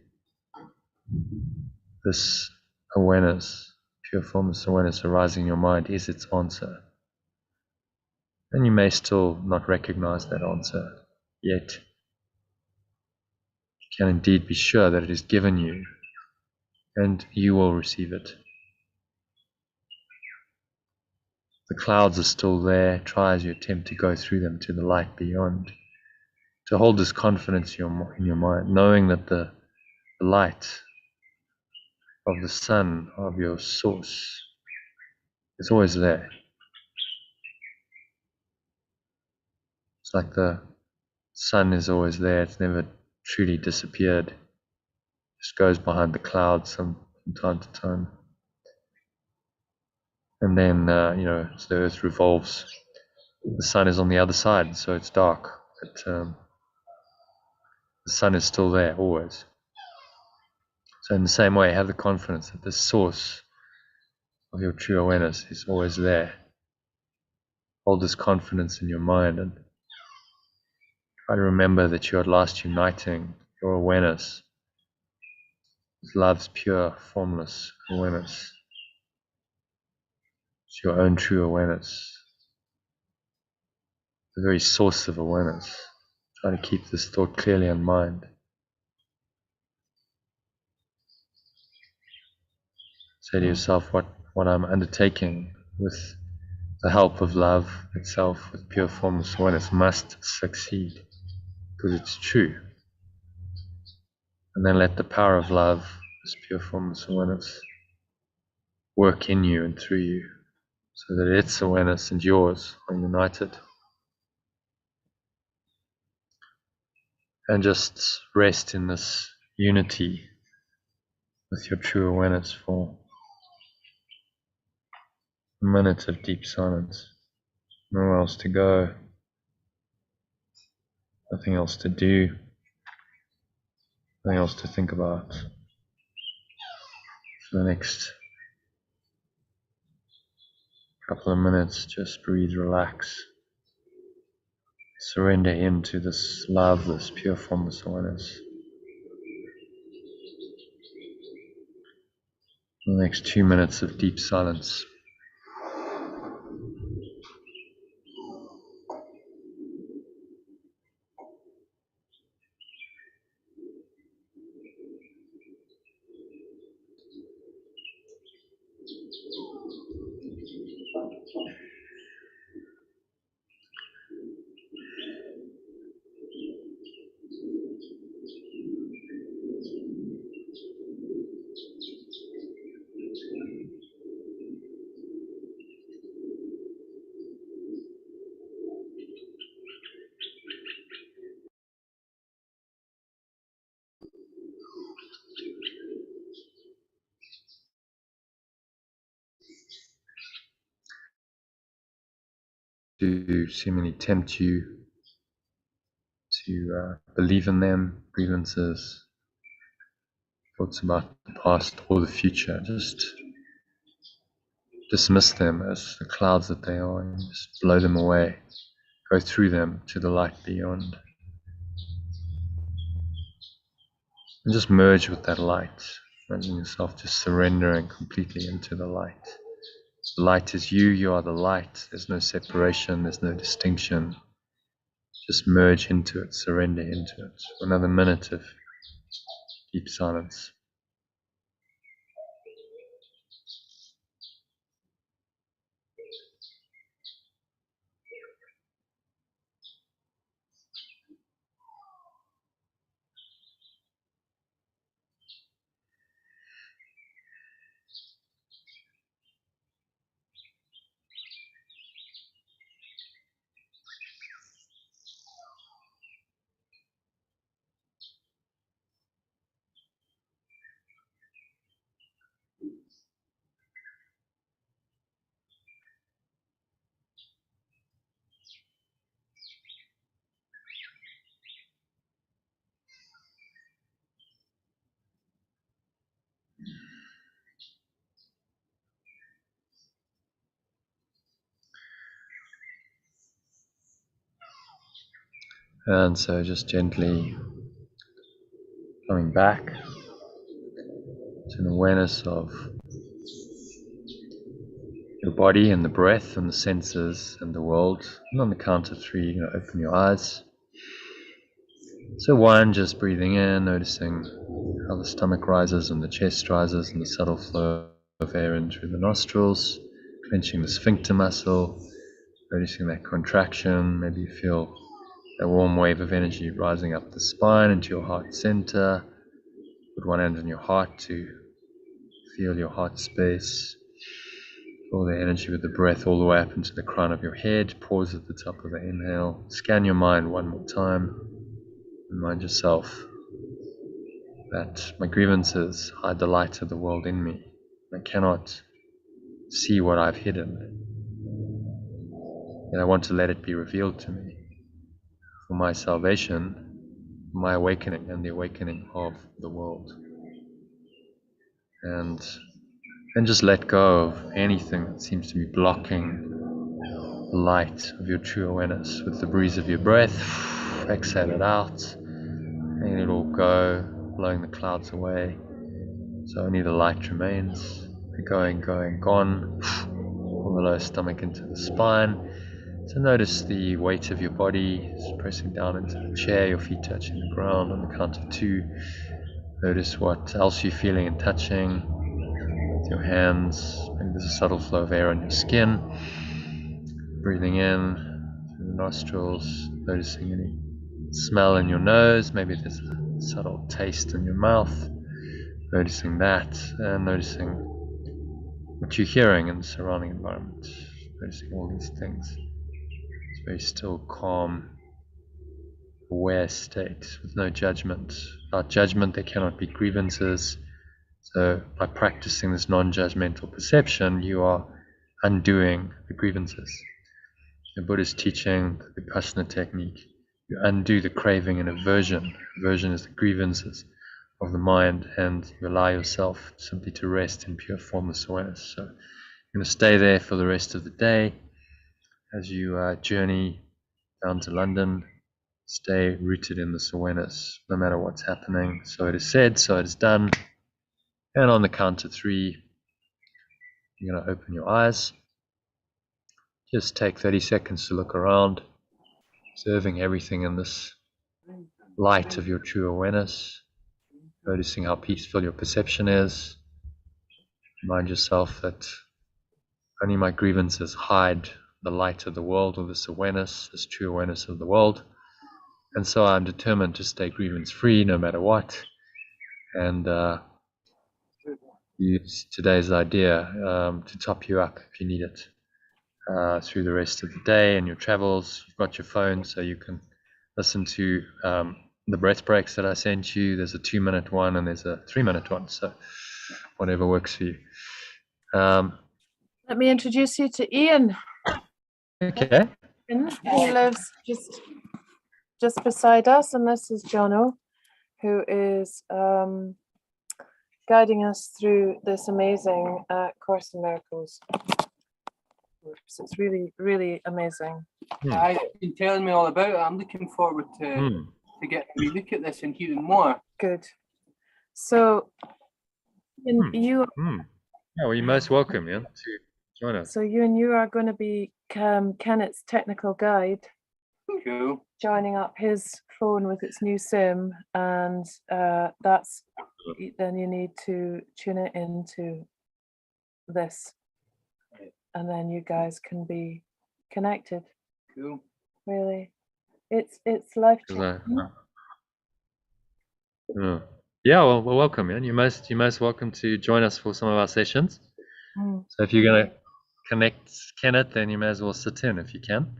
This awareness, pure formless awareness arising in your mind is its answer. And you may still not recognize that answer yet. You can indeed be sure that it is given you and you will receive it. The clouds are still there. Try as you attempt to go through them to the light beyond. To hold this confidence in your mind, knowing that the light of the sun, of your source, is always there. It's like the sun is always there. It's never truly disappeared. It just goes behind the clouds from time to time. And then, as the earth revolves, the sun is on the other side, so it's dark. But the sun is still there always. So in the same way, have the confidence that the source of your true awareness is always there. Hold this confidence in your mind and try to remember that you are at last uniting your awareness with love's pure, formless awareness. It's your own true awareness, the very source of awareness. Try to keep this thought clearly in mind. Say to yourself, what I'm undertaking with the help of love itself, with pure formless awareness, must succeed because it's true. And then let the power of love, this pure formless awareness, work in you and through you so that its awareness and yours are united. And just rest in this unity with your true awareness for a minute of deep silence. Nowhere else to go, nothing else to do, nothing else to think about. For the next couple of minutes, just breathe, relax. Surrender into this love, this pure formless awareness. The next 2 minutes of deep silence. To seemingly tempt you to believe in them, grievances, thoughts about the past or the future. Just dismiss them as the clouds that they are and just blow them away. Go through them to the light beyond. And just merge with that light. Imagine yourself just surrendering completely into the light. The light is you, you are the light. There's no separation, there's no distinction. Just merge into it, surrender into it. Another minute of deep silence. And so just gently coming back to an awareness of your body and the breath and the senses and the world. And on the count of 3, open your eyes. So 1, just breathing in, noticing how the stomach rises and the chest rises and the subtle flow of air in through the nostrils, clenching the sphincter muscle, noticing that contraction. Maybe you feel a warm wave of energy rising up the spine into your heart center. Put one hand on your heart to feel your heart space. Feel the energy with the breath all the way up into the crown of your head. Pause at the top of the inhale. Scan your mind one more time. Remind yourself that my grievances hide the light of the world in me. I cannot see what I've hidden. And I want to let it be revealed to me. For for my salvation, my awakening, and the awakening of the world. And just let go of anything that seems to be blocking the light of your true awareness. With the breeze of your breath, exhale it out, letting it all go, blowing the clouds away. So only the light remains, going, gone, from the lower stomach into the spine. So notice the weight of your body is pressing down into the chair, your feet touching the ground on the count of 2. Notice what else you're feeling and touching with your hands. Maybe there's a subtle flow of air on your skin. Breathing in through the nostrils, noticing any smell in your nose. Maybe there's a subtle taste in your mouth. Noticing that, and noticing what you're hearing in the surrounding environment. Noticing all these things. It's a very still, calm, aware state with no judgment. Without judgment, there cannot be grievances. So by practicing this non-judgmental perception, you are undoing the grievances. The Buddhist teaching, the Vipassana technique, you undo the craving and aversion. Aversion is the grievances of the mind, and you allow yourself simply to rest in pure formless awareness. So you're going to stay there for the rest of the day as you journey down to London. Stay rooted in this awareness, no matter what's happening. So it is said, so it is done. And on the count of 3, you're going to open your eyes. Just take 30 seconds to look around, observing everything in this light of your true awareness, noticing how peaceful your perception is. Remind yourself that only my grievances hide the light of the world, or this awareness, this true awareness of the world. And so I'm determined to stay grievance-free no matter what. And use today's idea to top you up if you need it through the rest of the day and your travels. You've got your phone, so you can listen to the breath breaks that I sent you. There's a 2-minute one and there's a 3-minute one, so whatever works for you. Let me introduce you to Ian. Okay. Ian, who lives just beside us, and this is Jono, who is guiding us through this amazing Course in Miracles. So it's really, really amazing. You've been telling me all about it. I'm looking forward to getting a look at this and hearing more. Good. So, you Yeah, well, you're most welcome, to join us. So you are going to be Kenneth's technical guide. Cool. Joining up his phone with its new SIM, and then you need to tune it into this. And then you guys can be connected. Cool. Really, it's life changing. Yeah, well, welcome, man. You're most welcome to join us for some of our sessions. So if you're going to connect Kenneth, then you may as well sit in if you can.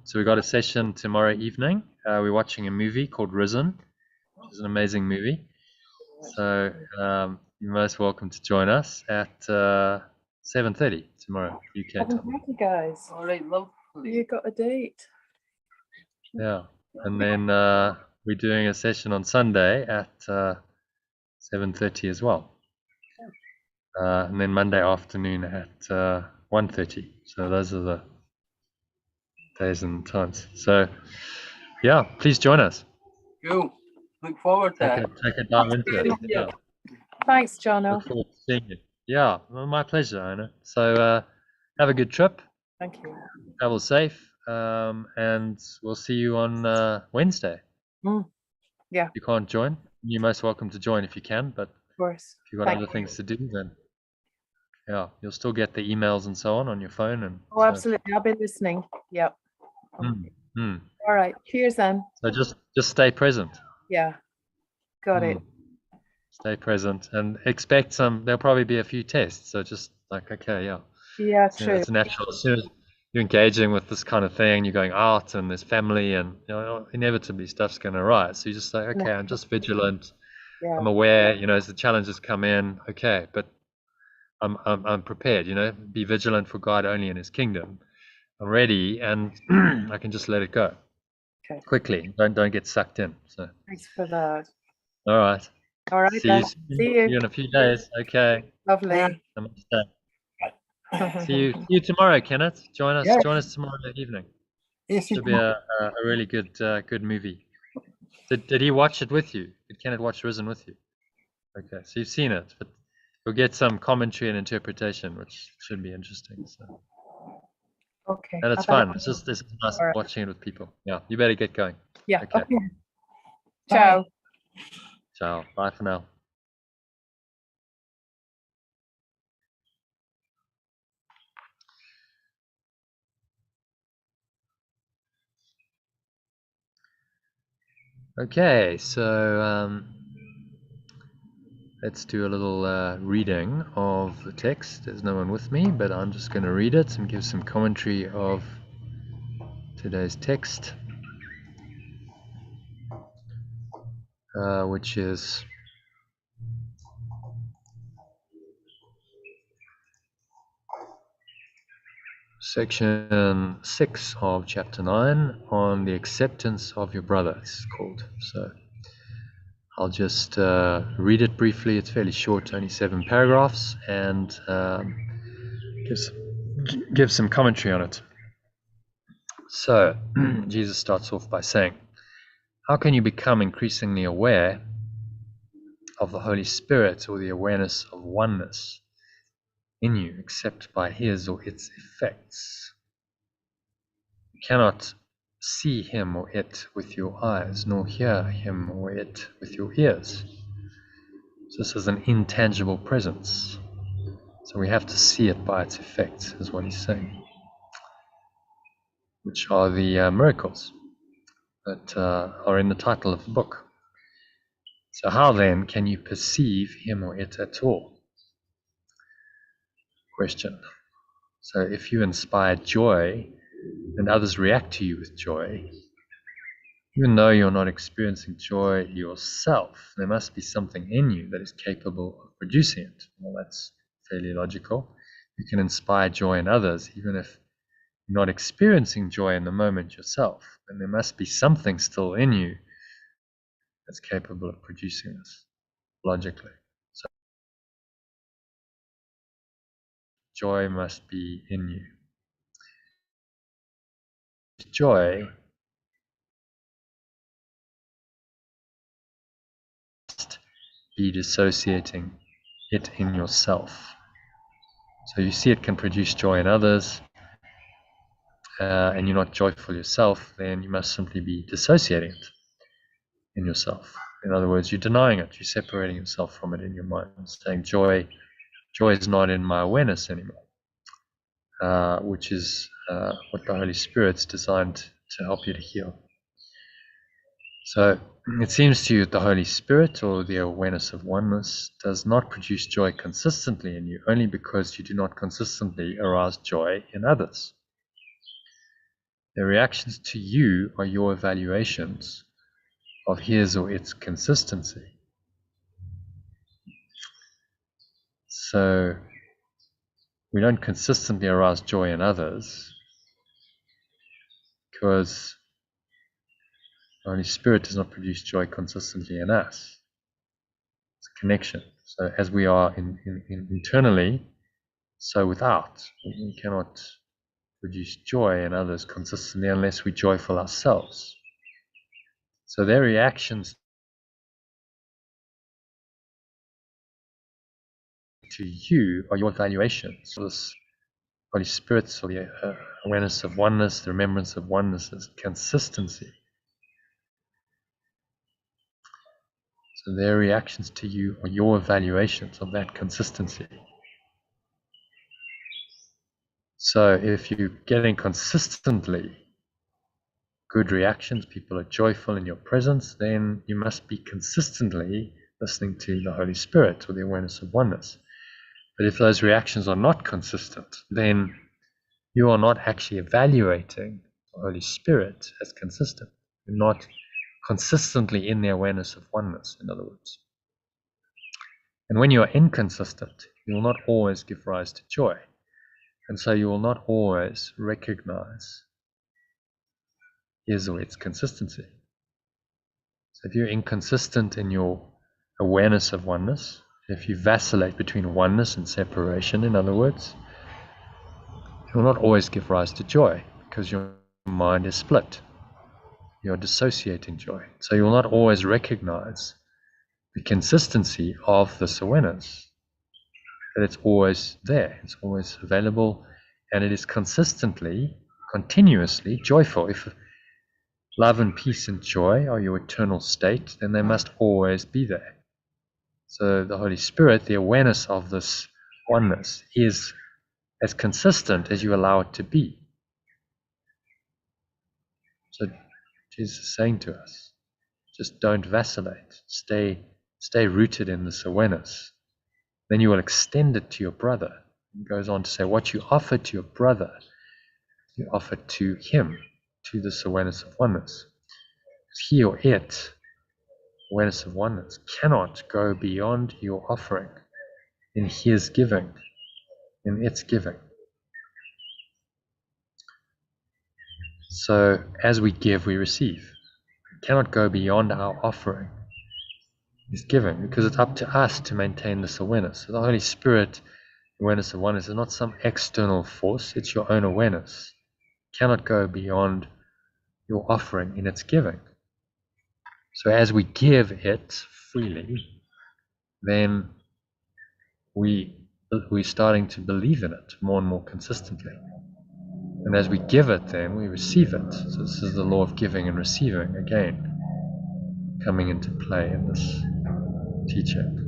So we got a session tomorrow evening. We're watching a movie called Risen, which is an amazing movie. So you're most welcome to join us at 7:30 tomorrow, UK time. 7:30, guys. All right, lovely. You got a date. Yeah, and then we're doing a session on Sunday at 7:30 as well. And then Monday afternoon at 1:30. So those are the days and times. So yeah, please join us. Cool. Look forward to it. Take a dive into it. Yeah. Thanks, Jono. Look forward to seeing you. Yeah, well, my pleasure, Iona. So have a good trip. Thank you. Travel safe. And we'll see you on Wednesday. Yeah. If you can't join, you're most welcome to join if you can, but of course. If you've got other things to do, then yeah, you'll still get the emails and so on your phone. And oh, absolutely. I'll be listening. Yep. All right. Cheers then. So just stay present. Yeah. Got it. Stay present and expect there'll probably be a few tests. So just like, okay, yeah. Yeah, true. It's natural. As soon as you're engaging with this kind of thing, you're going out and there's family and inevitably stuff's going to arise. So you just say, okay, I'm just vigilant. Yeah. I'm aware, as the challenges come in, okay, but I'm prepared, be vigilant for God only in his kingdom. I'm ready and I can just let it go. Okay. quickly. Don't get sucked in. So, Thanks for that. all right. All right. See Then. you. See See you. you in a few days. Okay. Lovely. Namaste. See you tomorrow, Kenneth. Join us. Yes. Join us tomorrow evening. Is Should it be a really good movie. Did he watch it with you? Did Kenneth watch Risen with you? Okay, so you've seen it, but you'll get some commentary and interpretation, which should be interesting. So, Okay. and it's fun. It's just nice All right. watching it with people. Yeah, you better get going. Yeah. Okay. Ciao. Ciao. Bye for now. Okay, so let's do a little reading of the text. There's no one with me, but I'm just going to read it and give some commentary of today's text, which is section 6 of chapter 9 on the acceptance of your brother, it's called. So I'll just read it briefly. It's fairly short, only 7 paragraphs, and give some commentary on it. So Jesus starts off by saying, how can you become increasingly aware of the Holy Spirit or the awareness of oneness in you except by his or its effects? You cannot see him or it with your eyes, nor hear him or it with your ears. So this is an intangible presence. So we have to see it by its effects, is what he's saying, which are the miracles that are in the title of the book. So how then can you perceive him or it at all? Question. So if you inspire joy and others react to you with joy, even though you're not experiencing joy yourself, there must be something in you that is capable of producing it. Well, that's fairly logical. You can inspire joy in others, even if you're not experiencing joy in the moment yourself. And there must be something still in you that's capable of producing this, logically. So joy must be in you. Joy must be dissociating it in yourself. So you see it can produce joy in others, and you're not joyful yourself, then you must simply be dissociating it in yourself. In other words, you're denying it, you're separating yourself from it in your mind, saying joy is not in my awareness anymore, which is what the Holy Spirit's designed to help you to heal. So it seems to you that the Holy Spirit, or the awareness of oneness, does not produce joy consistently in you, only because you do not consistently arouse joy in others. The reactions to you are your evaluations of his or its consistency. So we don't consistently arouse joy in others because the Holy Spirit does not produce joy consistently in us. It's a connection. So as we are internally, so without. We cannot produce joy in others consistently unless we're joyful ourselves. So their reactions to you are your evaluations. So this Holy Spirit, so the awareness of oneness, the remembrance of oneness is consistency. So their reactions to you are your evaluations of that consistency. So if you're getting consistently good reactions, people are joyful in your presence, then you must be consistently listening to the Holy Spirit or the awareness of oneness. But if those reactions are not consistent, then you are not actually evaluating the Holy Spirit as consistent. You're not consistently in the awareness of oneness, in other words. And when you are inconsistent, you will not always give rise to joy. And so you will not always recognize his or its consistency. So if you're inconsistent in your awareness of oneness, if you vacillate between oneness and separation, in other words, it will not always give rise to joy because your mind is split. You're dissociating joy. So you will not always recognize the consistency of this awareness, that it's always there, it's always available, and it is consistently, continuously joyful. If love and peace and joy are your eternal state, then they must always be there. So the Holy Spirit, the awareness of this oneness, is as consistent as you allow it to be. So Jesus is saying to us, just don't vacillate. Stay rooted in this awareness. Then you will extend it to your brother. He goes on to say, what you offer to your brother, you offer to him, to this awareness of oneness. He or it, awareness of oneness, cannot go beyond your offering in his giving, in its giving. So as we give, we receive. We cannot go beyond our offering is giving, because it's up to us to maintain this awareness. So the Holy Spirit, awareness of oneness, is not some external force, it's your own awareness. It cannot go beyond your offering in its giving. So as we give it freely, then we're starting to believe in it more and more consistently. And as we give it, then we receive it. So this is the law of giving and receiving again coming into play in this teaching.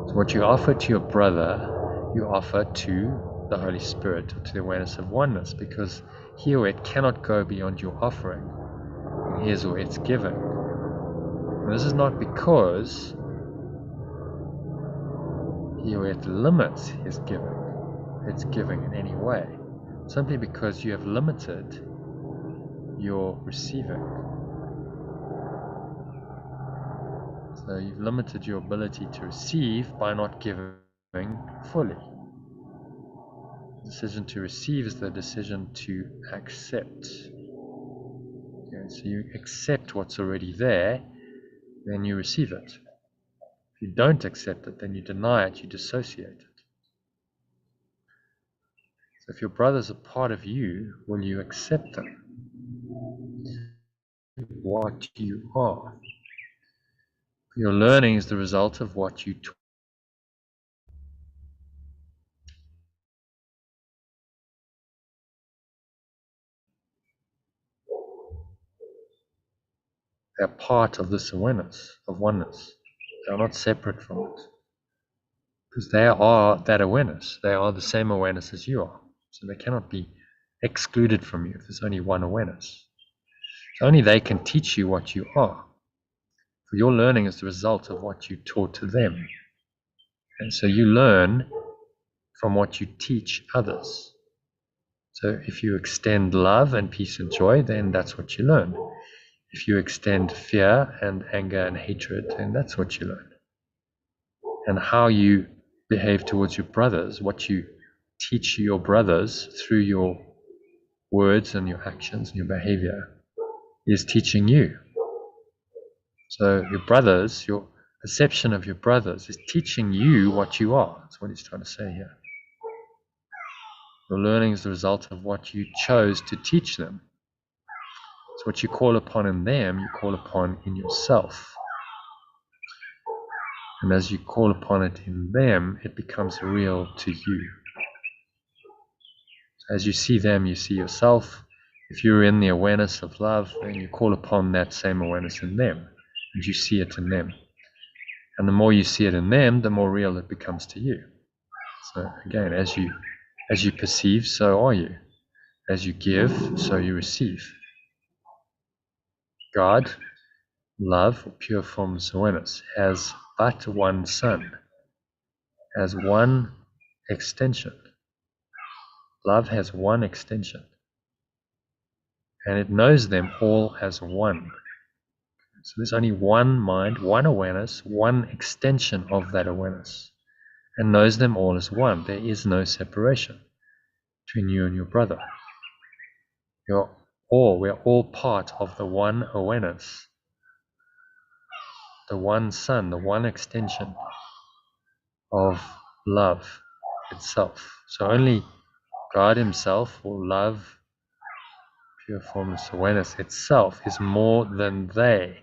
So what you offer to your brother, you offer to the Holy Spirit, to the awareness of oneness, because he or it cannot go beyond your offering in his or its giving. And this is not because he or it limits its giving in any way, simply because you have limited your receiving. So you've limited your ability to receive by not giving fully. The decision to receive is the decision to accept. Okay, so you accept what's already there, then you receive it. If you don't accept it, then you deny it, you dissociate it. So if your brother's a part of you, will you accept them? What you are. Your learning is the result of what you taught. They're part of this awareness of oneness. They are not separate from it. Because they are that awareness. They are the same awareness as you are. So they cannot be excluded from you if there's only one awareness. So only they can teach you what you are. For your learning is the result of what you taught to them. And so you learn from what you teach others. So if you extend love and peace and joy, then that's what you learn. If you extend fear and anger and hatred, then that's what you learn. And how you behave towards your brothers, what you teach your brothers through your words and your actions and your behavior, is teaching you. So your brothers, your perception of your brothers is teaching you what you are. That's what he's trying to say here. Your learning is the result of what you chose to teach them. So what you call upon in them, you call upon in yourself. And as you call upon it in them, it becomes real to you. So as you see them, you see yourself. If you're in the awareness of love, then you call upon that same awareness in them, and you see it in them. And the more you see it in them, the more real it becomes to you. So again, as you perceive, so are you. As you give, so you receive. God, love, or pure formless awareness, has but one Son, has one extension. Love has one extension. And it knows them all as one. So there's only one mind, one awareness, one extension of that awareness, and knows them all as one. There is no separation between you and your brother. we are all part of the one awareness, the one sun, the one extension of love itself. So only God himself, or love, pure formless awareness itself, is more than they.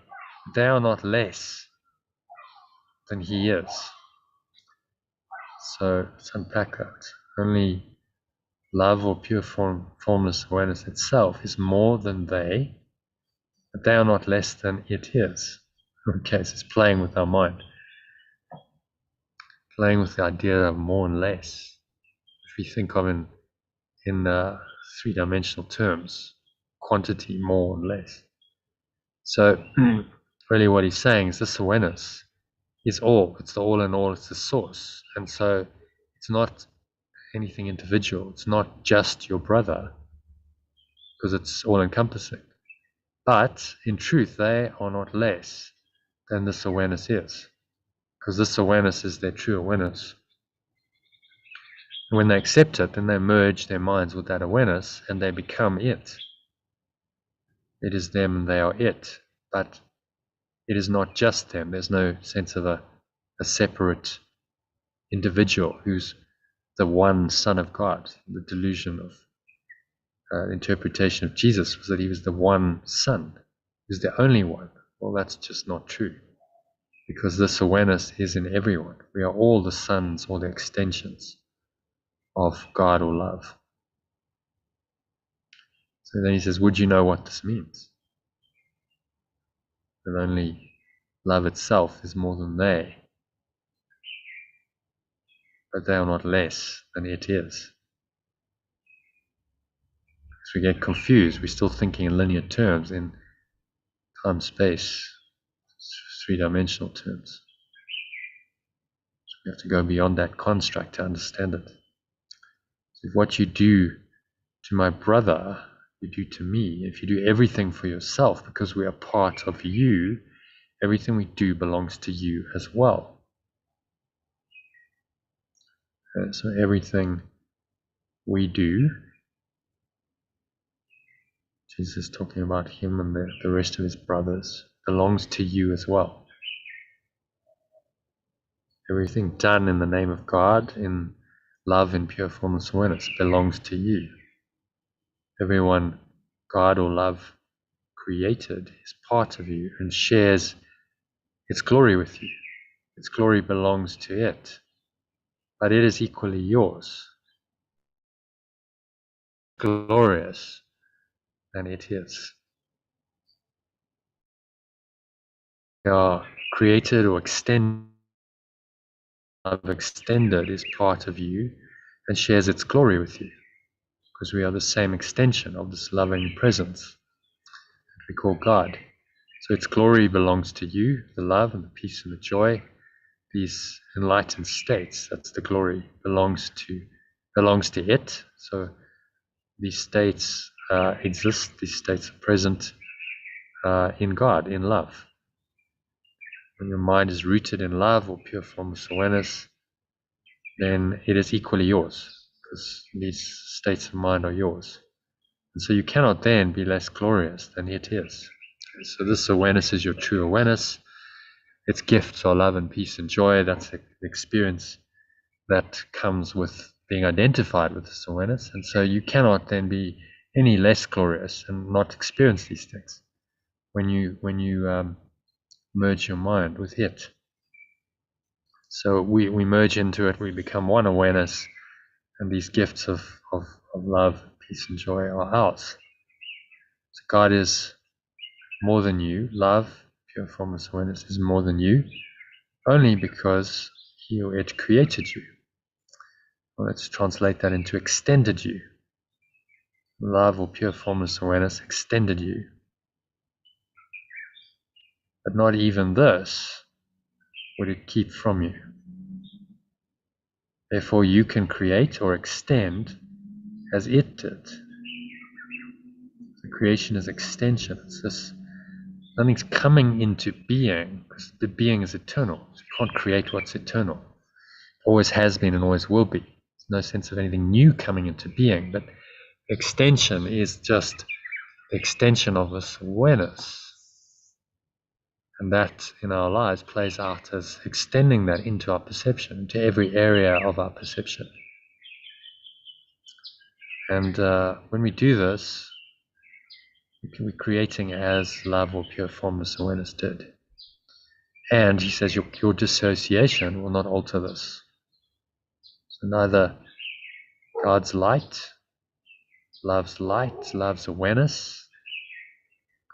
They are not less than he is. So let's unpack that. Only love, or pure formless awareness itself, is more than they, but they are not less than it is. Okay, so it's playing with our mind, playing with the idea of more and less. If we think of in three-dimensional terms, quantity, more and less. So really what he's saying is this awareness is all. It's the all in all, it's the source. And so it's not anything individual. It's not just your brother, because it's all encompassing. But in truth, they are not less than this awareness is, because this awareness is their true awareness. And when they accept it, then they merge their minds with that awareness and they become it. It is them and they are it. But it is not just them. There's no sense of a separate individual who's the one Son of God. The delusion of interpretation of Jesus was that he was the one Son. He was the only one. Well, that's just not true, because this awareness is in everyone. We are all the sons or the extensions of God or love. So then he says, would you know what this means? That only love itself is more than they, but they are not less than it is. So we get confused. We're still thinking in linear terms, in time, space, three-dimensional terms. So we have to go beyond that construct to understand it. So if what you do to my brother, you do to me. If you do everything for yourself, because we are part of you, everything we do belongs to you as well. So everything we do, Jesus is talking about him and the rest of his brothers, belongs to you as well. Everything done in the name of God, in love and pure formless awareness, belongs to you. Everyone God or love created is part of you and shares its glory with you. Its glory belongs to it, but it is equally yours. Glorious than it is. We are created or extended. Love extended is part of you and shares its glory with you, because we are the same extension of this loving presence that we call God. So its glory belongs to you, the love and the peace and the joy, these enlightened states. That's the glory, belongs to it. So these states exist, these states are present in God, in love. When your mind is rooted in love or pure formless awareness, then it is equally yours, because these states of mind are yours. And so you cannot then be less glorious than it is. So this awareness is your true awareness. Its gifts are love and peace and joy. That's the experience that comes with being identified with this awareness. And so you cannot then be any less glorious and not experience these things when you merge your mind with it. So we merge into it, we become one awareness, and these gifts of love, peace and joy are ours. So God is more than you. Love, pure formless awareness, is more than you, only because he or it created you. Well, let's translate that into extended you. Love or pure formless awareness extended you. But not even this would it keep from you. Therefore, you can create or extend as it did. The creation is extension. It's this, nothing's coming into being, because the being is eternal. So you can't create what's eternal. Always has been and always will be. There's no sense of anything new coming into being, but extension is just extension of this awareness. And that in our lives plays out as extending that into our perception, to every area of our perception. And when we do this, we're creating as love or pure formless awareness did. And he says your dissociation will not alter this. So neither God's light, love's awareness,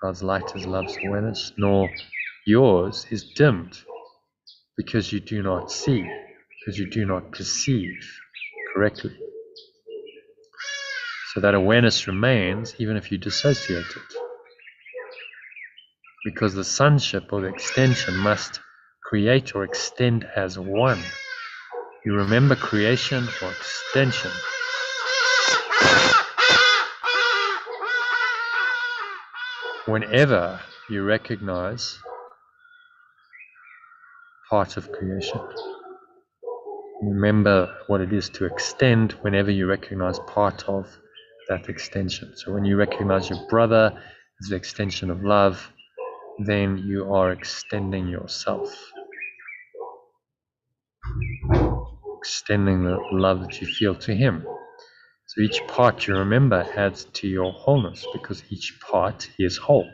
God's light is love's awareness, nor yours is dimmed because you do not see, because you do not perceive correctly. So that awareness remains even if you dissociate it. Because the sonship or the extension must create or extend as one. You remember creation or extension. Whenever you recognize part of creation, remember what it is to extend whenever you recognize part of that extension. So when you recognize your brother as the extension of love, then you are extending yourself, extending the love that you feel to him. So each part you remember adds to your wholeness, because each part is whole.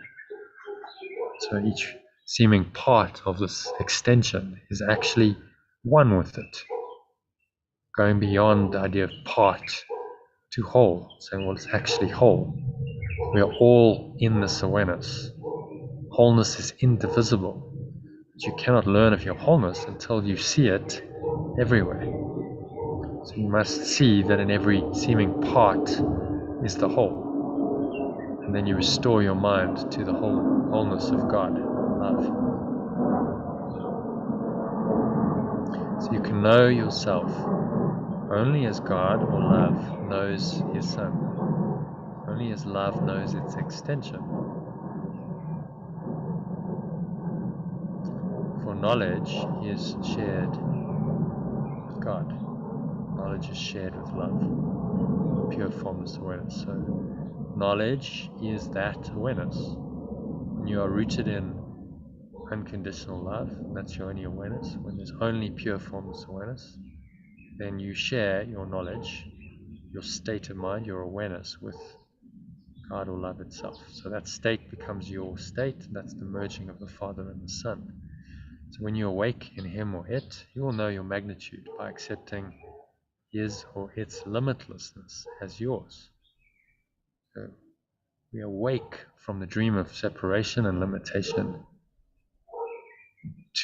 So each seeming part of this extension is actually one with it, going beyond the idea of part to whole, saying, well, it's actually whole. We are all in this awareness. Wholeness is indivisible. But you cannot learn of your wholeness until you see it everywhere. So you must see that in every seeming part is the whole. And then you restore your mind to the wholeness of God, love. So you can know yourself only as God or love knows his Son. Only as love knows its extension. For knowledge is shared with God. Knowledge is shared with love. Pure formless awareness. So knowledge is that awareness. When you are rooted in unconditional love, that's your only awareness. When there's only pure formless awareness, then you share your knowledge, your state of mind, your awareness with God or love itself. So that state becomes your state. That's the merging of the Father and the Son. So when you awake in him or it, you will know your magnitude by accepting his or its limitlessness as yours. So we awake from the dream of separation and limitation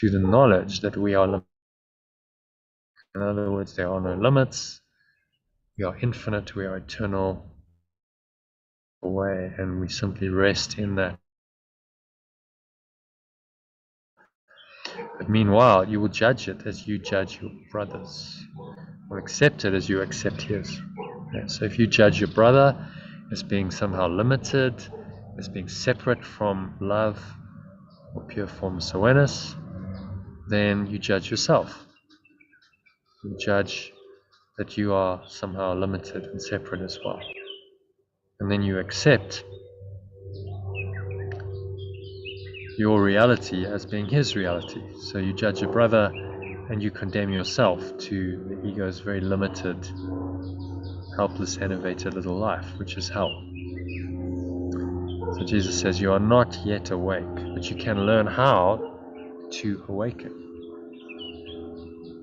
to the knowledge that we are limited. In other words, there are no limits. We are infinite. We are eternal. Away, and we simply rest in that. But meanwhile, you will judge it as you judge your brothers, or accept it as you accept his. Yeah, so if you judge your brother as being somehow limited, as being separate from love or pure formless awareness, then you judge yourself. You judge that you are somehow limited and separate as well. And then you accept your reality as being his reality. So you judge your brother and you condemn yourself to the ego's very limited, helpless, enervated little life, which is hell. So Jesus says you are not yet awake, but you can learn how to awaken.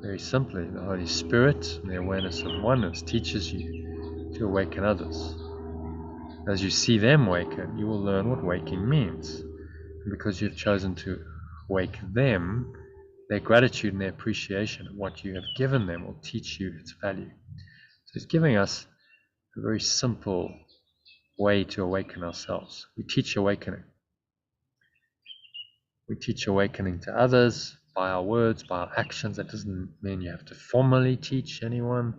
Very simply, the Holy Spirit and the awareness of oneness teaches you to awaken others. As you see them waken, you will learn what waking means. And because you've chosen to wake them, their gratitude and their appreciation of what you have given them will teach you its value. So it's giving us a very simple way to awaken ourselves. We teach awakening. We teach awakening to others by our words, by our actions. That doesn't mean you have to formally teach anyone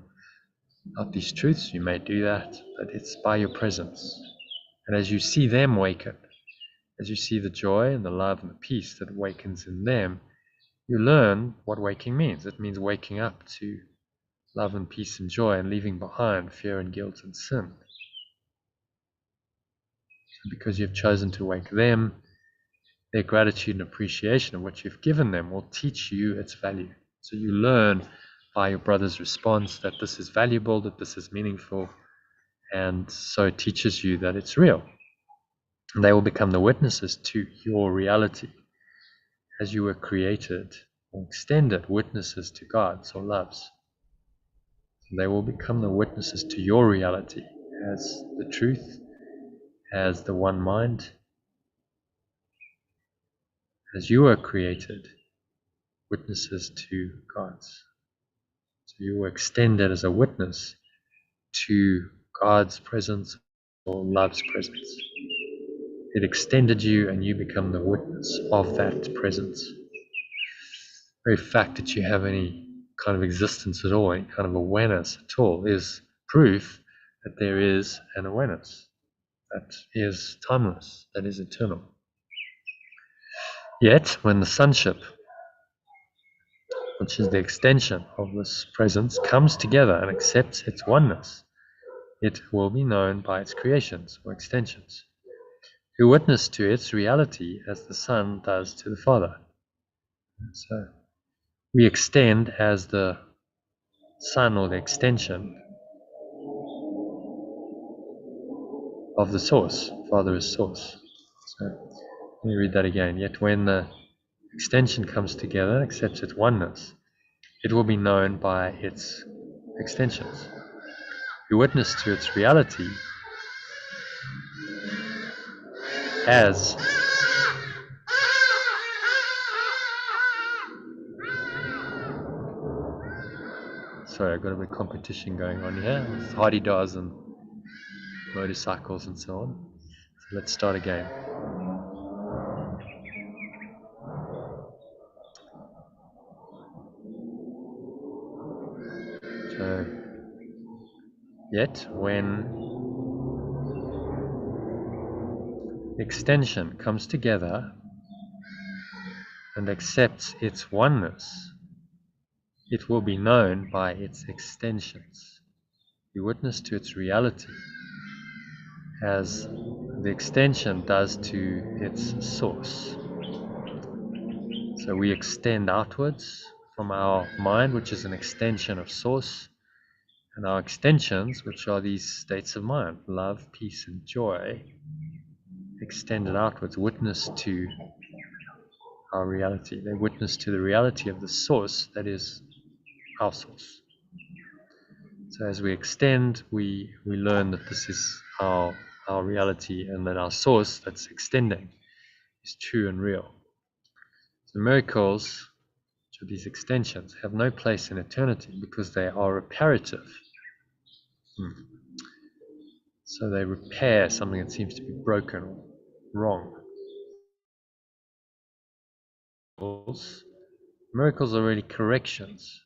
about these truths. You may do that, but it's by your presence. And as you see them waken, as you see the joy and the love and the peace that awakens in them, you learn what waking means. It means waking up to love and peace and joy and leaving behind fear and guilt and sin. Because you've chosen to wake them, their gratitude and appreciation of what you've given them will teach you its value. So you learn by your brother's response that this is valuable, that this is meaningful, and so it teaches you that it's real. And they will become the witnesses to your reality as you were created, or extended witnesses to God's or love's. They will become the witnesses to your reality as the truth, as the one mind, as you were created, witnesses to God's. So you were extended as a witness to God's presence or love's presence. It extended you and you become the witness of that presence. The very fact that you have any kind of existence at all, any kind of awareness at all, is proof that there is an awareness that is timeless, that is eternal. Yet, when the sonship, which is the extension of this presence, comes together and accepts its oneness, it will be known by its creations or extensions, who witness to its reality as the Son does to the Father. So we extend as the Son or the extension of the source. Father is source. So let me read that again. Yet when the extension comes together and accepts its oneness, it will be known by its extensions, who witness to its reality as sorry, I've got a bit of competition going on here with hardy-dars and motorcycles and so on. So let's start again. So, yet when extension comes together and accepts its oneness, it will be known by its extensions. You witness to its reality as the extension does to its source. So we extend outwards from our mind, which is an extension of source, and our extensions, which are these states of mind, love, peace, and joy, extended outwards, witness to our reality. They witness to the reality of the source that is our source. So as we extend, we learn that this is our reality, and that our source that's extending is true and real. So miracles, which are these extensions, have no place in eternity because they are reparative. So they repair something that seems to be broken or wrong. Miracles are really corrections.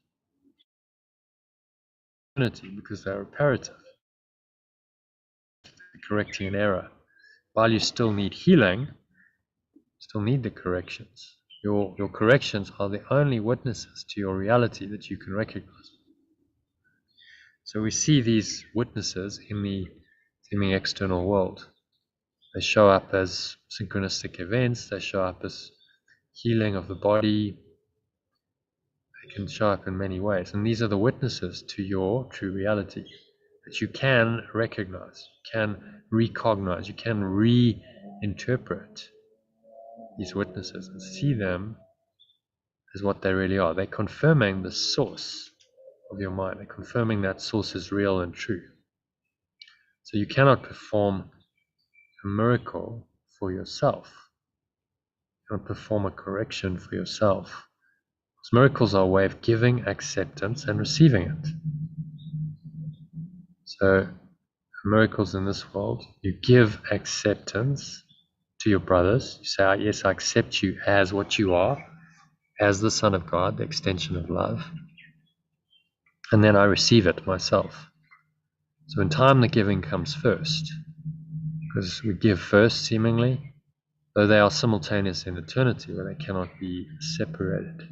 Because they're reparative. Correcting an error. While you still need healing, you still need the corrections. Your corrections are the only witnesses to your reality that you can recognize. So we see these witnesses in the external world. They show up as synchronistic events. They show up as healing of the body. They can show up in many ways. And these are the witnesses to your true reality that you can recognize, you can recognize, you can reinterpret these witnesses and see them as what they really are. They're confirming the source of your mind. They're confirming that source is real and true. So you cannot perform a miracle for yourself. You cannot perform a correction for yourself. Because miracles are a way of giving acceptance and receiving it. So miracles in this world, you give acceptance to your brothers. You say, yes, I accept you as what you are, as the Son of God, the extension of love. And then I receive it myself. So in time, the giving comes first, because we give first, seemingly, though they are simultaneous in eternity, where they cannot be separated.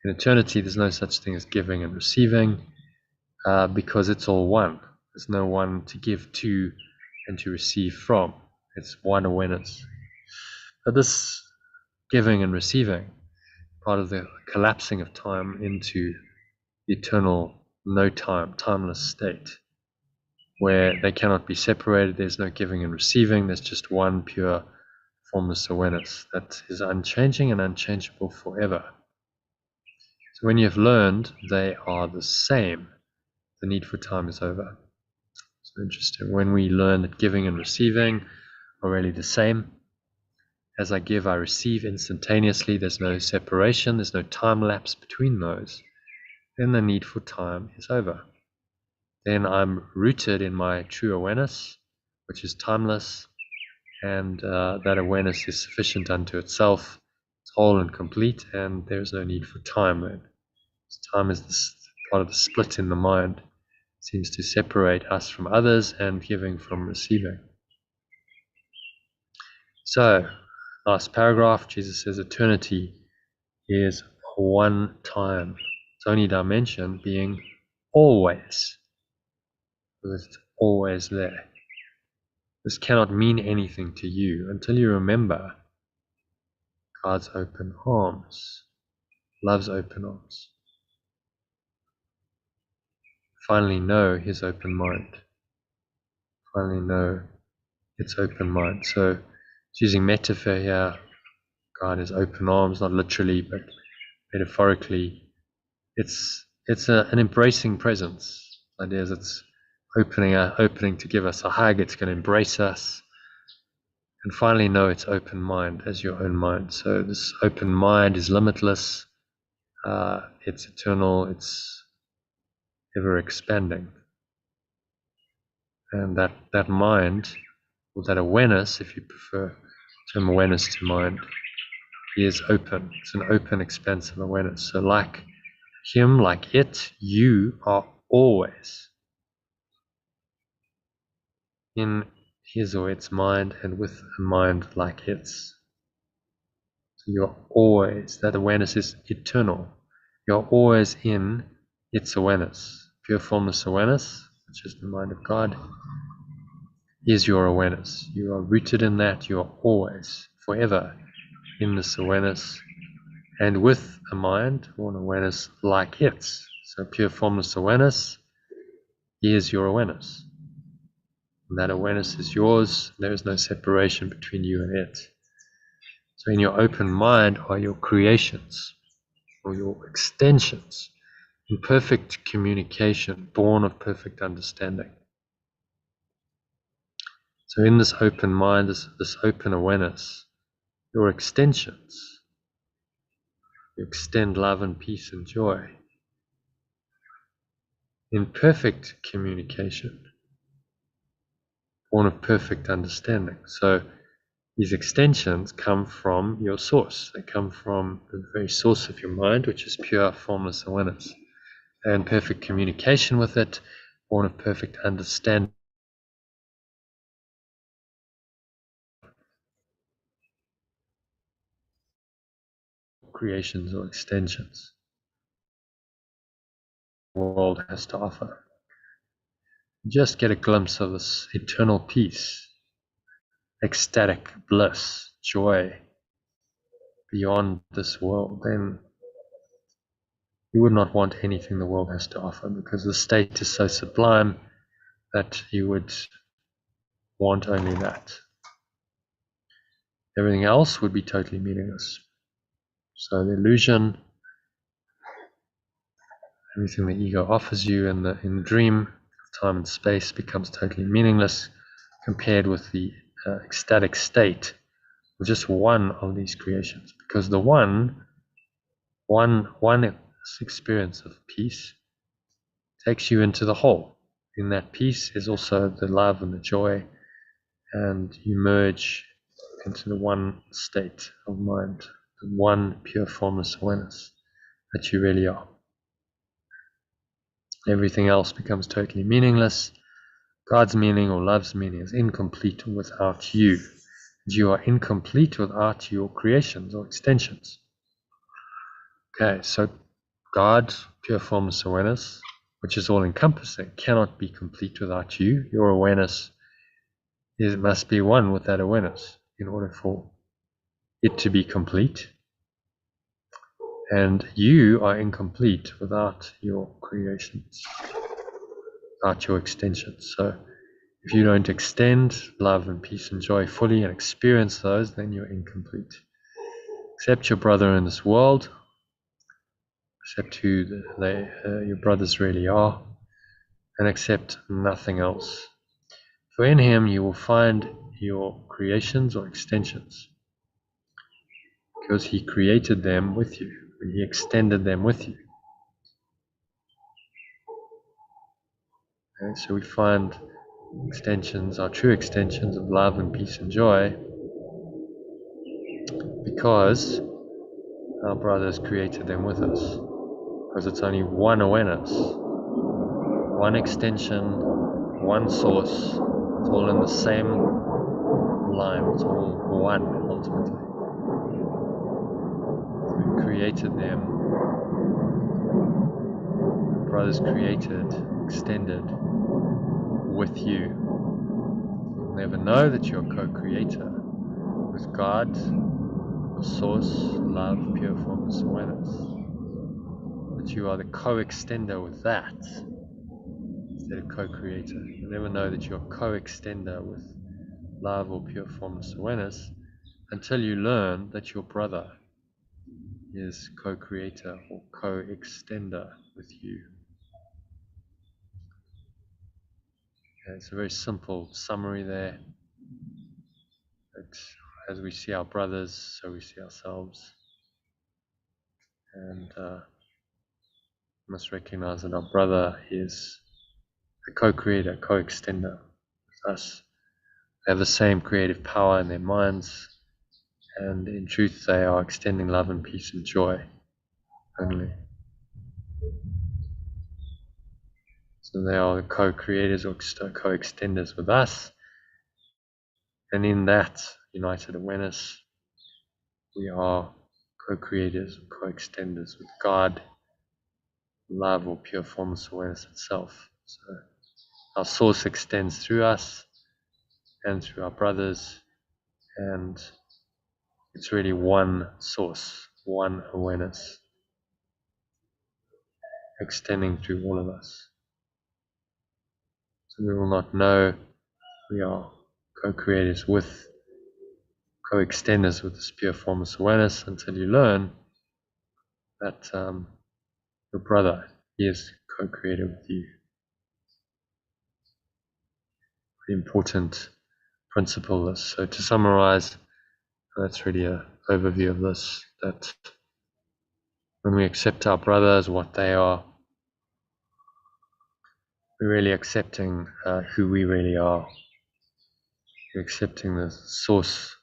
In eternity, there's no such thing as giving and receiving, because it's all one. There's no one to give to and to receive from. It's one awareness. But this giving and receiving, part of the collapsing of time into the eternal, no time, timeless state, where they cannot be separated. There's no giving and receiving. There's just one pure formless awareness that is unchanging and unchangeable forever. So when you've learned they are the same, the need for time is over. So interesting. When we learn that giving and receiving are really the same, as I give, I receive instantaneously. There's no separation. There's no time lapse between those. Then the need for time is over. Then I'm rooted in my true awareness, which is timeless, and that awareness is sufficient unto itself. It's whole and complete, and there's no need for time then. Time is this part of the split in the mind. It seems to separate us from others and giving from receiving. So, last paragraph, Jesus says eternity is one time. Its only dimension being always. Because it's always there. This cannot mean anything to you until you remember God's open arms, love's open arms. Finally know his open mind. Finally know its open mind. So it's using metaphor here. God has open arms, not literally, but metaphorically. It's an embracing presence. The idea is it's opening to give us a hug. It's going to embrace us. And finally know its open mind as your own mind. So this open mind is limitless. It's eternal. It's ever expanding. And that mind, or that awareness, if you prefer the term awareness to mind, is open. It's an open, expansive awareness. So like him, like it, you are always in his or its mind and with a mind like its. So you're always, that awareness is eternal. You're always in its awareness. Pure formless awareness, which is the mind of God, is your awareness. You are rooted in that. You are always, forever in this awareness and with a mind or an awareness like its. So pure formless awareness is your awareness. And that awareness is yours. There is no separation between you and it. So in your open mind are your creations or your extensions in perfect communication, born of perfect understanding. So in this open mind, this open awareness, your extensions, you extend love and peace and joy in perfect communication, born of perfect understanding. So these extensions come from your source. They come from the very source of your mind, which is pure formless awareness. They're in perfect communication with it, born of perfect understanding. Creations or extensions the world has to offer. Just get a glimpse of this eternal peace, ecstatic bliss, joy beyond this world, then you would not want anything the world has to offer, because the state is so sublime that you would want only that. Everything else would be totally meaningless. So the illusion, everything the ego offers you in the dream of time and space becomes totally meaningless compared with the ecstatic state of just one of these creations, because the one experience of peace takes you into the whole. In that peace is also the love and the joy, and you merge into the one state of mind, the one pure formless awareness that you really are. Everything else becomes totally meaningless. God's meaning or love's meaning is incomplete without you. You are incomplete without your creations or extensions. Okay, so God, pure formless awareness, which is all-encompassing, cannot be complete without you. Your awareness it must be one with that awareness in order for it to be complete. And you are incomplete without your creations, without your extensions. So if you don't extend love and peace and joy fully and experience those, then you're incomplete. Accept your brother in this world, accept who your brothers really are, and accept nothing else. For in him you will find your creations or extensions, because he created them with you, and he extended them with you. Okay, so we find extensions, our true extensions of love and peace and joy, because our brothers created them with us. Because it's only one awareness, one extension, one source. It's all in the same line. It's all one ultimately. We created them. Brothers created, extended with you. You'll never know that you're a co-creator with God, the source, love, pure formless awareness. But you are the co-extender with that instead of co-creator. You'll never know that you're a co-extender with love or pure formless awareness until you learn that your brother is co-creator or co-extender with you. Okay, it's a very simple summary there. As we see our brothers, so we see ourselves. And we must recognize that our brother is a co-creator, co-extender with us. They have the same creative power in their minds, and in truth they are extending love and peace and joy only. So they are the co-creators or co-extenders with us, and in that united awareness we are co-creators or co-extenders with God, love or pure formless awareness itself. So our source extends through us and through our brothers, and it's really one source, one awareness extending through all of us. So we will not know we are co-creators with, co-extenders with this pure formless awareness until you learn that your brother is co-creator with you. Very important principle this. So to summarize, that's really an overview of this, that when we accept our brothers, what they are, we're really accepting who we really are. We're accepting the source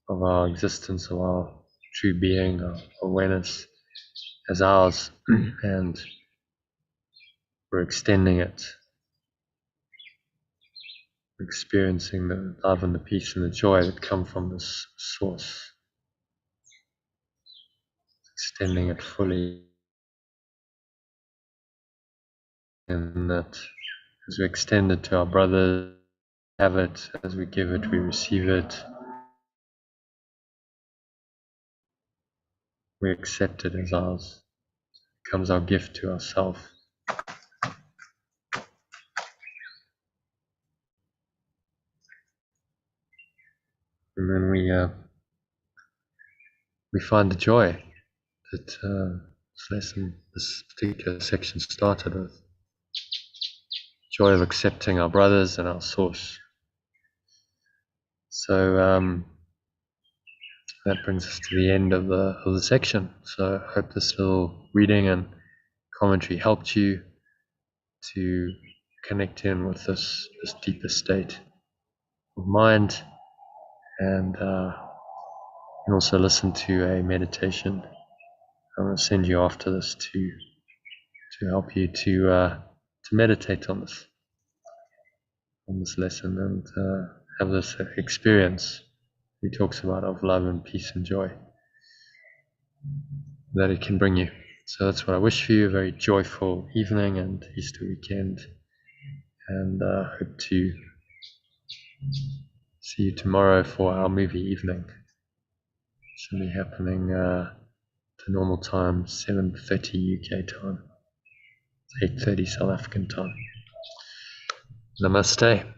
of our existence, of our true being, our awareness as ours, and we're extending it, experiencing the love and the peace and the joy that come from this source, extending it fully, and that as we extend it to our brothers, have it, as we give it, we receive it, we accept it as ours. It becomes our gift to ourselves. And then we find the joy that this lesson, this particular section started with. Joy of accepting our brothers and our source. So that brings us to the end of the section. So I hope this little reading and commentary helped you to connect in with this deeper state of mind, and also listen to a meditation. I'm going to send you after this to help you to meditate on this lesson and have this experience he talks about of love and peace and joy that it can bring you. So that's what I wish for you, a very joyful evening and Easter weekend, and hope to See you tomorrow for our movie evening. Should be happening the normal time, 7:30 UK time, 8:30 South African time. Namaste.